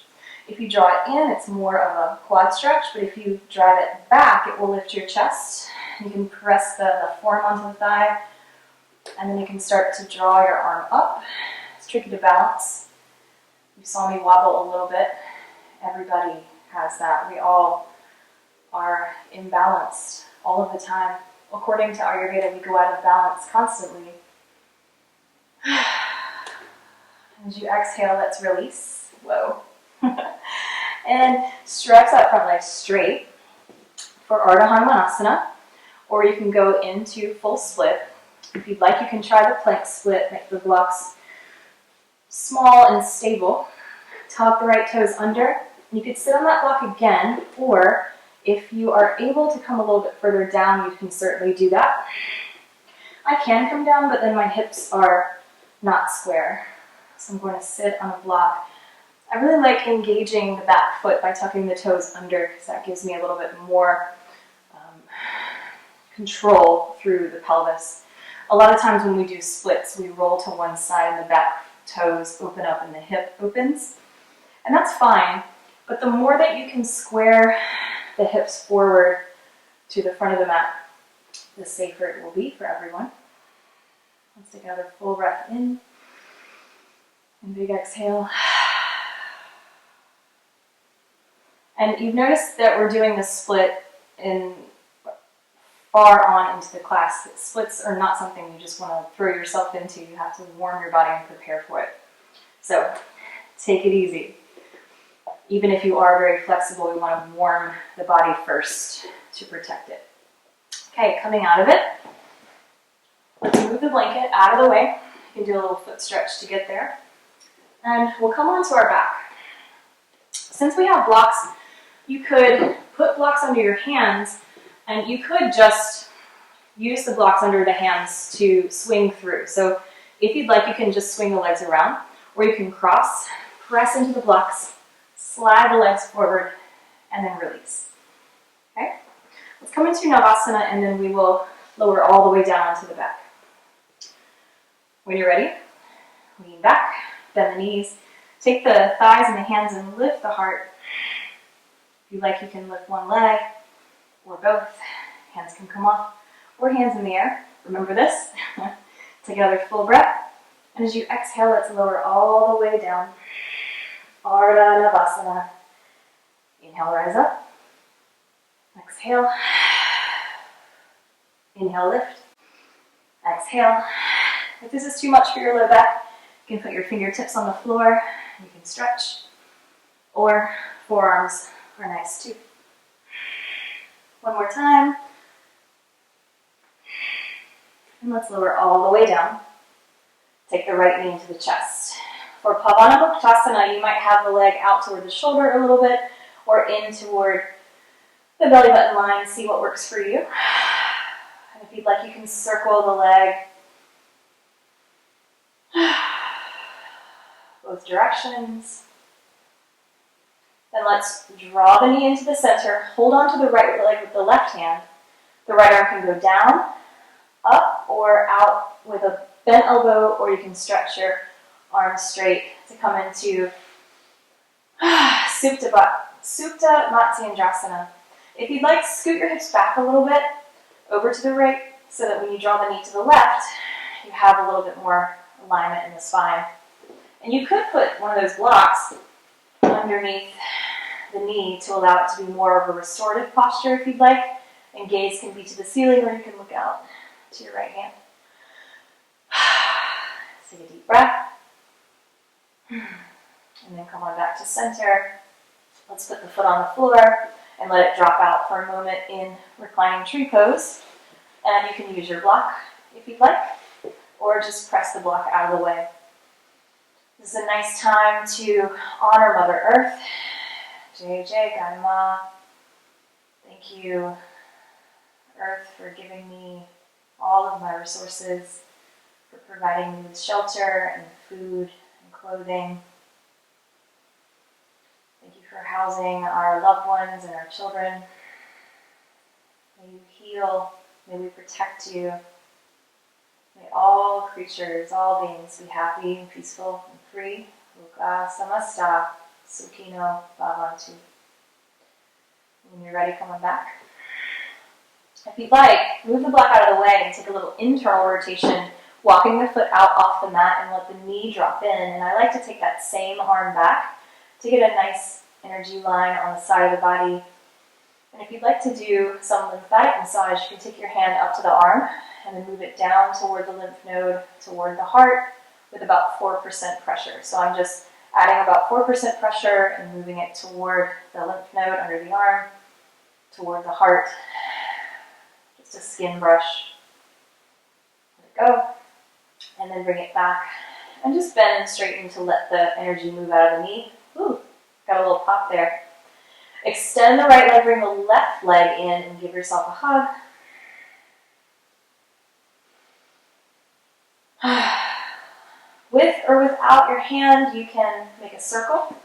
If you draw it in, it's more of a quad stretch, but if you drive it back, it will lift your chest. You can press the forearm onto the thigh, and then you can start to draw your arm up. It's tricky to balance. You saw me wobble a little bit. Everybody has that. We all are imbalanced all of the time. According to Ayurveda, we go out of balance constantly. As you exhale, let's release. Whoa. And stretch that front leg straight for Ardha Hanumanasana, or you can go into full split. If you'd like, you can try the plank split, make the blocks small and stable. Tuck the right toes under. You could sit on that block again, or if you are able to come a little bit further down, you can certainly do that. I can come down, but then my hips are not square. So I'm going to sit on a block. I really like engaging the back foot by tucking the toes under, because that gives me a little bit more control through the pelvis. A lot of times when we do splits, we roll to one side and the back toes open up and the hip opens. And that's fine, but the more that you can square the hips forward to the front of the mat, the safer it will be for everyone. Let's take another full breath in and big exhale. And you've noticed that we're doing this split in far on into the class. Splits are not something you just want to throw yourself into. You have to warm your body and prepare for it. So take it easy. Even if you are very flexible, we want to warm the body first to protect it. Okay, coming out of it, let's move the blanket out of the way. You can do a little foot stretch to get there. And we'll come onto our back. Since we have blocks, you could put blocks under your hands, and you could just use the blocks under the hands to swing through. So if you'd like, you can just swing the legs around, or you can cross, press into the blocks, slide the legs forward, and then release. Okay? Let's come into Navasana, and then we will lower all the way down onto the back. When you're ready, lean back, bend the knees, take the thighs and the hands and lift the heart. If you like, you can lift one leg or both. Hands can come off, or hands in the air. Remember this. Take another full breath. And as you exhale, let's lower all the way down. Ardha Navasana. Inhale, rise up. Exhale. Inhale, lift. Exhale. If this is too much for your low back, you can put your fingertips on the floor. You can stretch. Or forearms are nice too. One more time. And let's lower all the way down. Take the right knee into the chest. For Pavanamuktasana, you might have the leg out toward the shoulder a little bit, or in toward the belly button line. See what works for you. And if you'd like, you can circle the leg both directions. Then let's draw the knee into the center. Hold on to the right leg with the left hand. The right arm can go down, up, or out with a bent elbow, or you can stretch your arms straight to come into Supta Matsyendrasana. If you'd like, scoot your hips back a little bit over to the right so that when you draw the knee to the left, you have a little bit more alignment in the spine. And you could put one of those blocks underneath the knee to allow it to be more of a restorative posture if you'd like. And gaze can be to the ceiling, or you can look out to your right hand. Take a deep breath. And then come on back to center. Let's put the foot on the floor and let it drop out for a moment in reclining tree pose. And you can use your block if you'd like, or just press the block out of the way. This is a nice time to honor Mother Earth. Jai Jai Gai Ma. Thank you, Earth, for giving me all of my resources, for providing me with shelter and food and clothing. Thank you for housing our loved ones and our children. May you heal. May we protect you. May all creatures, all beings be happy and peaceful and free. Loka samasta sukhino bhavantu. When you're ready, come on back. If you'd like, move the block out of the way and take a little internal rotation, walking the foot out off the mat and let the knee drop in. And I like to take that same arm back to get a nice energy line on the side of the body. And if you'd like to do some lymphatic massage, you can take your hand up to the arm and then move it down toward the lymph node, toward the heart, with about 4% pressure. So I'm just adding about 4% pressure and moving it toward the lymph node under the arm, toward the heart. Just a skin brush. Let it go. And then bring it back. And just bend and straighten to let the energy move out of the knee. Ooh, got a little pop there. Extend the right leg, bring the left leg in, and give yourself a hug. With or without your hand, you can make a circle.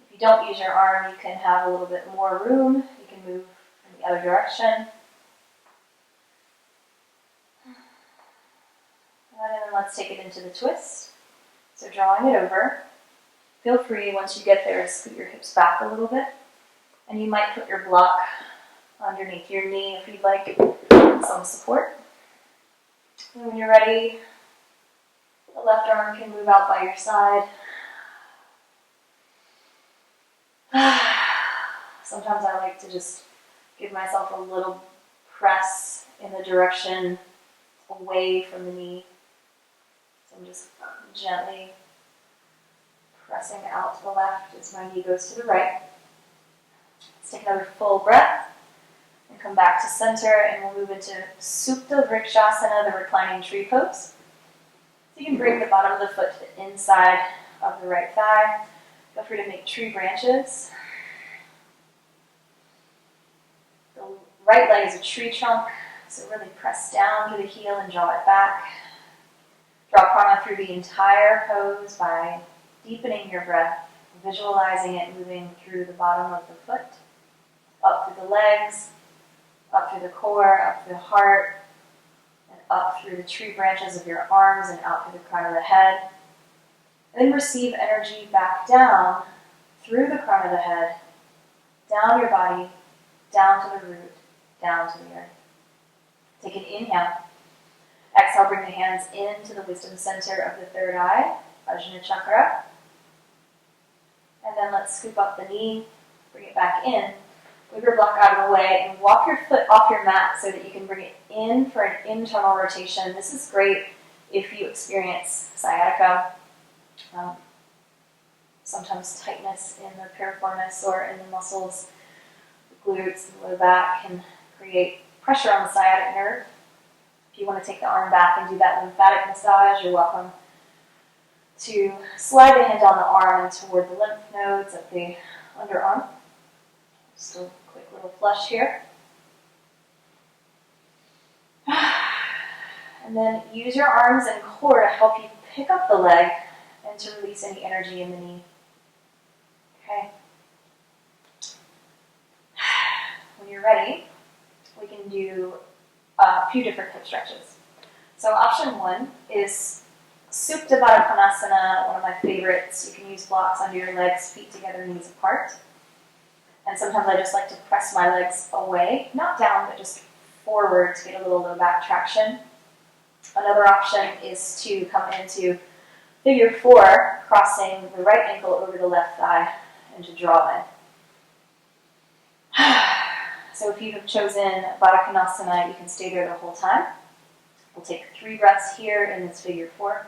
If you don't use your arm, you can have a little bit more room. You can move in the other direction. And then let's take it into the twist. So drawing it over. Feel free, once you get there, to scoot your hips back a little bit. And you might put your block underneath your knee if you'd like some support. And when you're ready, the left arm can move out by your side. Sometimes I like to just give myself a little press in the direction away from the knee. So I'm just gently pressing out to the left as my knee goes to the right. Let's take another full breath and come back to center, and we'll move into Supta Vrikshasana, the reclining tree pose. So you can bring the bottom of the foot to the inside of the right thigh. Feel free to make tree branches. The right leg is a tree trunk, so really press down to the heel and draw it back. Draw prana through the entire pose by deepening your breath, visualizing it moving through the bottom of the foot, up through the legs, up through the core, up through the heart, and up through the tree branches of your arms and out through the crown of the head. And then receive energy back down through the crown of the head, down your body, down to the root, down to the earth. Take an inhale. Exhale, bring the hands into the wisdom center of the third eye, Ajna Chakra. And then let's scoop up the knee, bring it back in. Move your block out of the way and walk your foot off your mat so that you can bring it in for an internal rotation. This is great if you experience sciatica, sometimes tightness in the piriformis or in the muscles, the glutes, the low back can create pressure on the sciatic nerve. If you want to take the arm back and do that lymphatic massage, you're welcome to slide the hand on the arm and toward the lymph nodes of the underarm. Just a quick little flush here. And then use your arms and core to help you pick up the leg and to release any energy in the knee. Okay. When you're ready, we can do a few different hip stretches. So option one is Supta Baddha Konasana, one of my favorites. You can use blocks under your legs, feet together, knees apart. And sometimes I just like to press my legs away, not down, but just forward to get a little low back traction. Another option is to come into figure four, crossing the right ankle over the left thigh and to draw in. So if you have chosen Baddha Konasana, you can stay there the whole time. We'll take 3 breaths here in this figure four.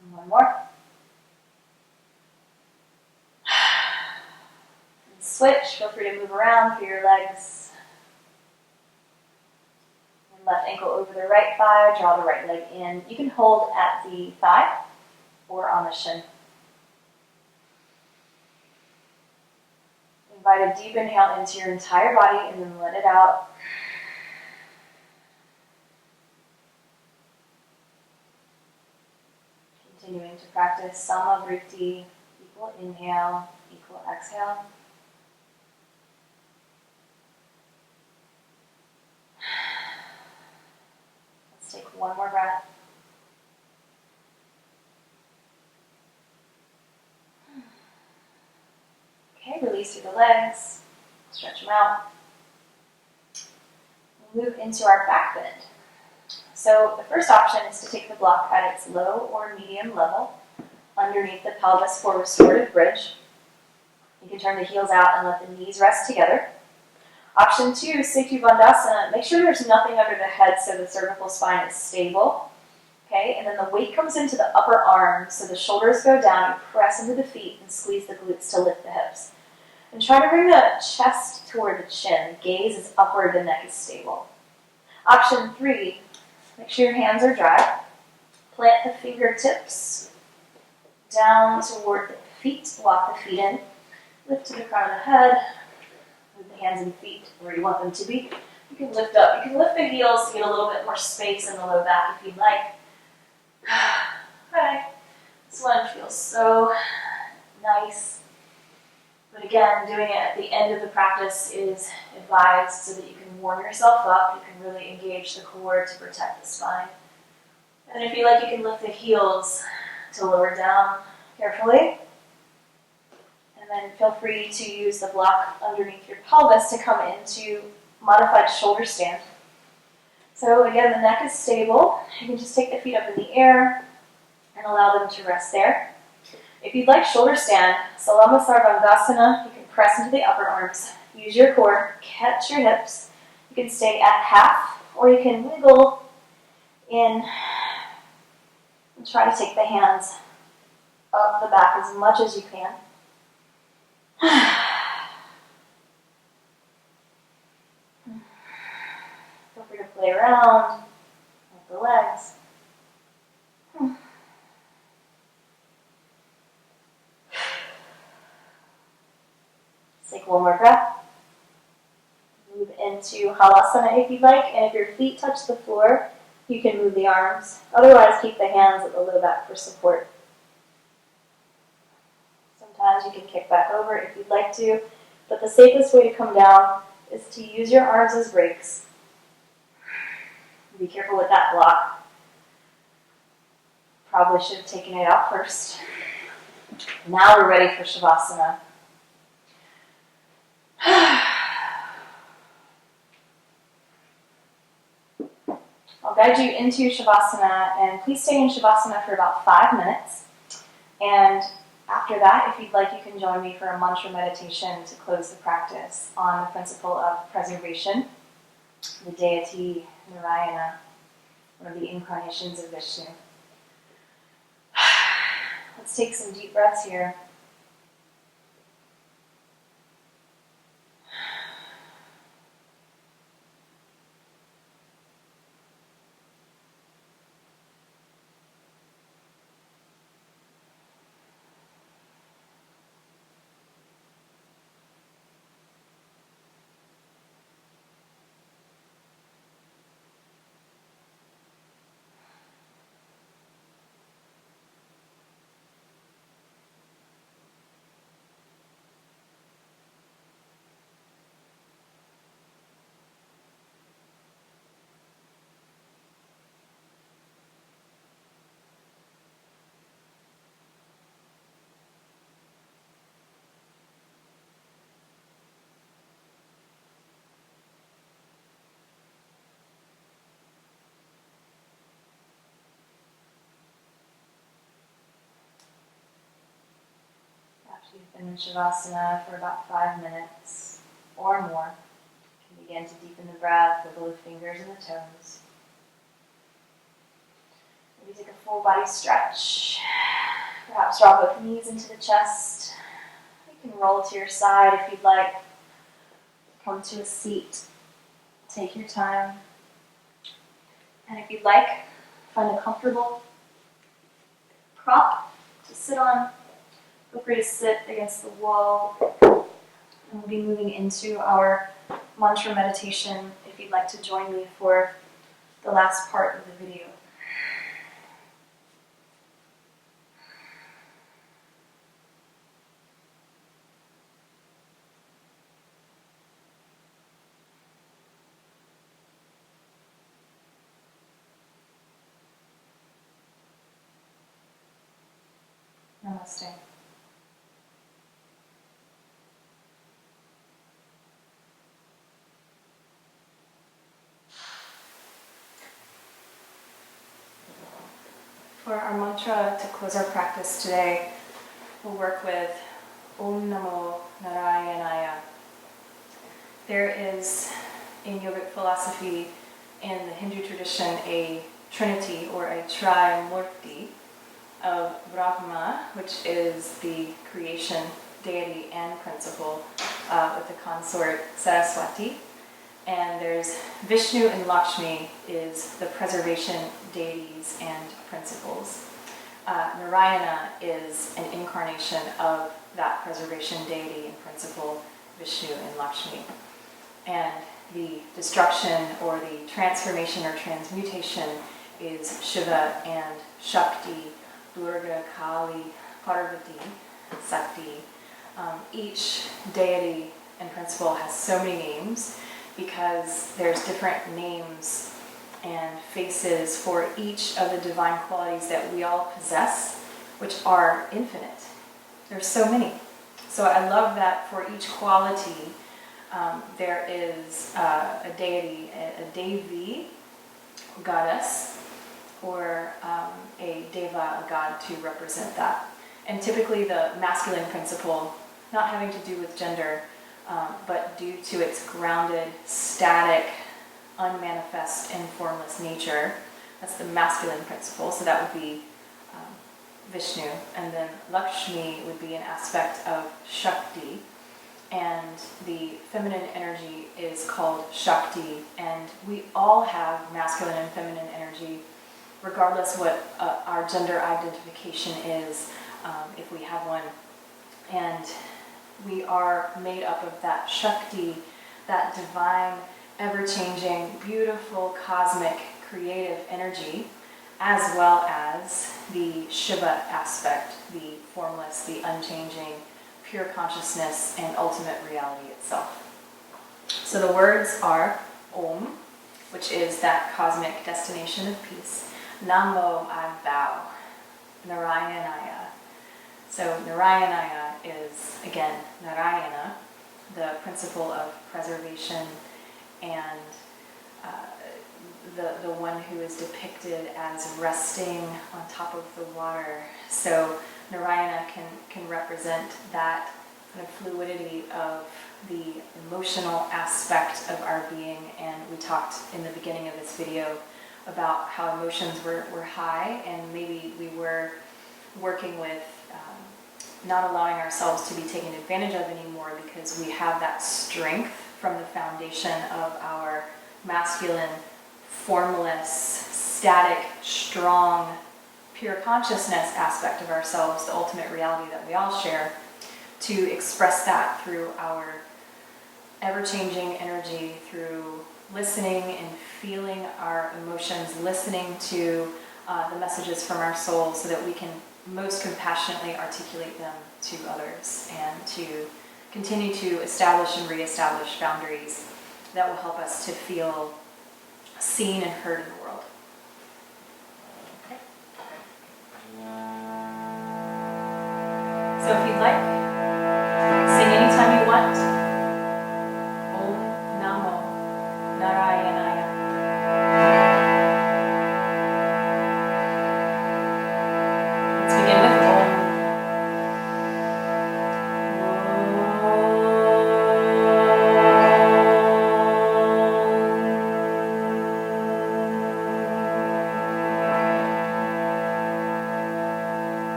And one more. And switch. Feel free to move around through your legs. And left ankle over the right thigh. Draw the right leg in. You can hold at the thigh or on the shin. Invite a deep inhale into your entire body and then let it out. Continuing to practice Samavriti, equal inhale, equal exhale. Let's take one more breath. Okay, release through the legs, stretch them out. move into our back bend. So the first option is to take the block at its low or medium level underneath the pelvis for restorative bridge. You can turn the heels out and let the knees rest together. Option 2, Setu Bandhasana. Make sure there's nothing under the head so the cervical spine is stable. Okay, and then the weight comes into the upper arms, so the shoulders go down, you press into the feet and squeeze the glutes to lift the hips. And try to bring the chest toward the chin. The gaze is upward, the neck is stable. Option 3, make sure your hands are dry. Plant the fingertips down toward the feet, walk the feet in, lift to the crown of the head, move the hands and feet where you want them to be. You can lift up. You can lift the heels to get a little bit more space in the low back if you'd like. Okay, this one feels so nice. But again, doing it at the end of the practice is advised so that you can warm yourself up. You can really engage the core to protect the spine. And if you like, you can lift the heels to lower down carefully. And then feel free to use the block underneath your pelvis to come into modified shoulder stand. So again, the neck is stable. You can just take the feet up in the air and allow them to rest there. If you'd like shoulder stand, Salama Sarvangasana, you can press into the upper arms. Use your core, catch your hips. You can stay at half, or you can wiggle in and try to take the hands up the back as much as you can. Feel free to play around with the legs. Take one more breath. Move into Halasana if you'd like, and if your feet touch the floor, you can move the arms. Otherwise, keep the hands at the low back for support. Sometimes you can kick back over if you'd like to, but the safest way to come down is to use your arms as brakes. Be careful with that block. Probably should have taken it out first. Now we're ready for Shavasana. I'll guide you into Shavasana, and please stay in Shavasana for about 5 minutes. And after that, if you'd like, you can join me for a mantra meditation to close the practice on the principle of preservation, the deity Narayana, one of the incarnations of Vishnu. Let's take some deep breaths here. You've been in Shavasana for about 5 minutes or more. You can begin to deepen the breath, wiggle the fingers and the toes. Maybe take a full body stretch. Perhaps draw both knees into the chest. You can roll to your side if you'd like. Come to a seat. Take your time. And if you'd like, find a comfortable prop to sit on. Feel free to sit against the wall, and we'll be moving into our mantra meditation if you'd like to join me for the last part of the video. Namaste. For our mantra to close our practice today, we'll work with Om Namo Narayanaya. There is, in yogic philosophy, in the Hindu tradition, a trinity or a trimurti of Brahma, which is the creation deity and principle, with the consort Saraswati. And there's Vishnu and Lakshmi is the preservation deities and principles. Narayana is an incarnation of that preservation deity and principle, Vishnu and Lakshmi. And the destruction or the transformation or transmutation is Shiva and Shakti, Durga, Kali, Parvati, Sakti. Each deity and principle has so many names because there's different names and faces for each of the divine qualities that we all possess, which are infinite. There's so many. So I love that for each quality there is a deity, a devi, goddess, or a deva, a god to represent that. And typically the masculine principle, not having to do with gender, but due to its grounded, static, unmanifest, and formless nature, that's the masculine principle. So that would be Vishnu. And then Lakshmi would be an aspect of Shakti. And the feminine energy is called Shakti. And we all have masculine and feminine energy, regardless what our gender identification is, if we have one. And we are made up of that Shakti, that divine, ever-changing, beautiful, cosmic, creative energy, as well as the Shiva aspect, the formless, the unchanging, pure consciousness, and ultimate reality itself. So the words are Om, which is that cosmic destination of peace. Namo, I bow. Narayanaya. So Narayanaya is, again, Narayana, the principle of preservation and the one who is depicted as resting on top of the water. So Narayana can represent that kind of fluidity of the emotional aspect of our being. And we talked in the beginning of this video about how emotions were high, and maybe we were working with not allowing ourselves to be taken advantage of anymore because we have that strength from the foundation of our masculine, formless, static, strong, pure consciousness aspect of ourselves, the ultimate reality that we all share, to express that through our ever-changing energy, through listening and feeling our emotions, listening to the messages from our soul so that we can most compassionately articulate them to others and to continue to establish and reestablish boundaries that will help us to feel seen and heard in the world. Okay. So if you'd like, sing anytime you want. Om Namo Narayanaya. Let's begin with Om.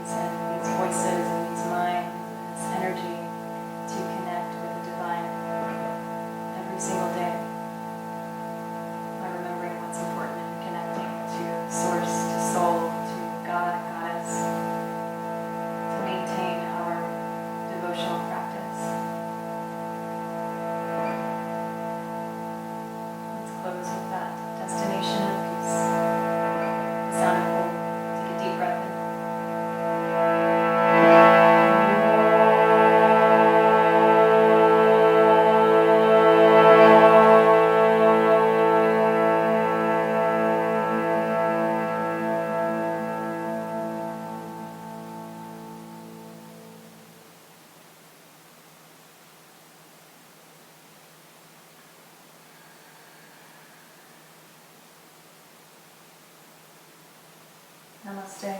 bodies and these voices and these minds and this energy to connect with the divine every single day by remembering what's important and connecting to source, to soul, to God, Goddess, to maintain our devotional practice. Let's close with that destination of peace. The sound of Om. Take a deep breath in. Namaste.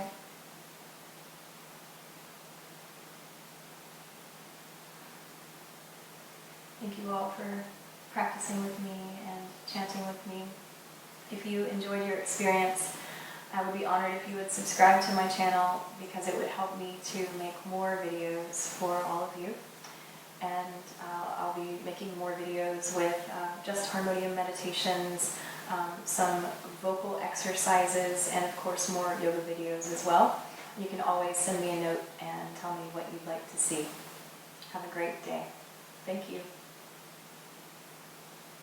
Thank you all for practicing with me and chanting with me. If you enjoyed your experience, I would be honored if you would subscribe to my channel because it would help me to make more videos for all of you. And I'll be making more videos with just harmonium meditations, some vocal exercises, and of course more yoga videos as well. You can always send me a note and tell me what you'd like to see. Have a great day. Thank you.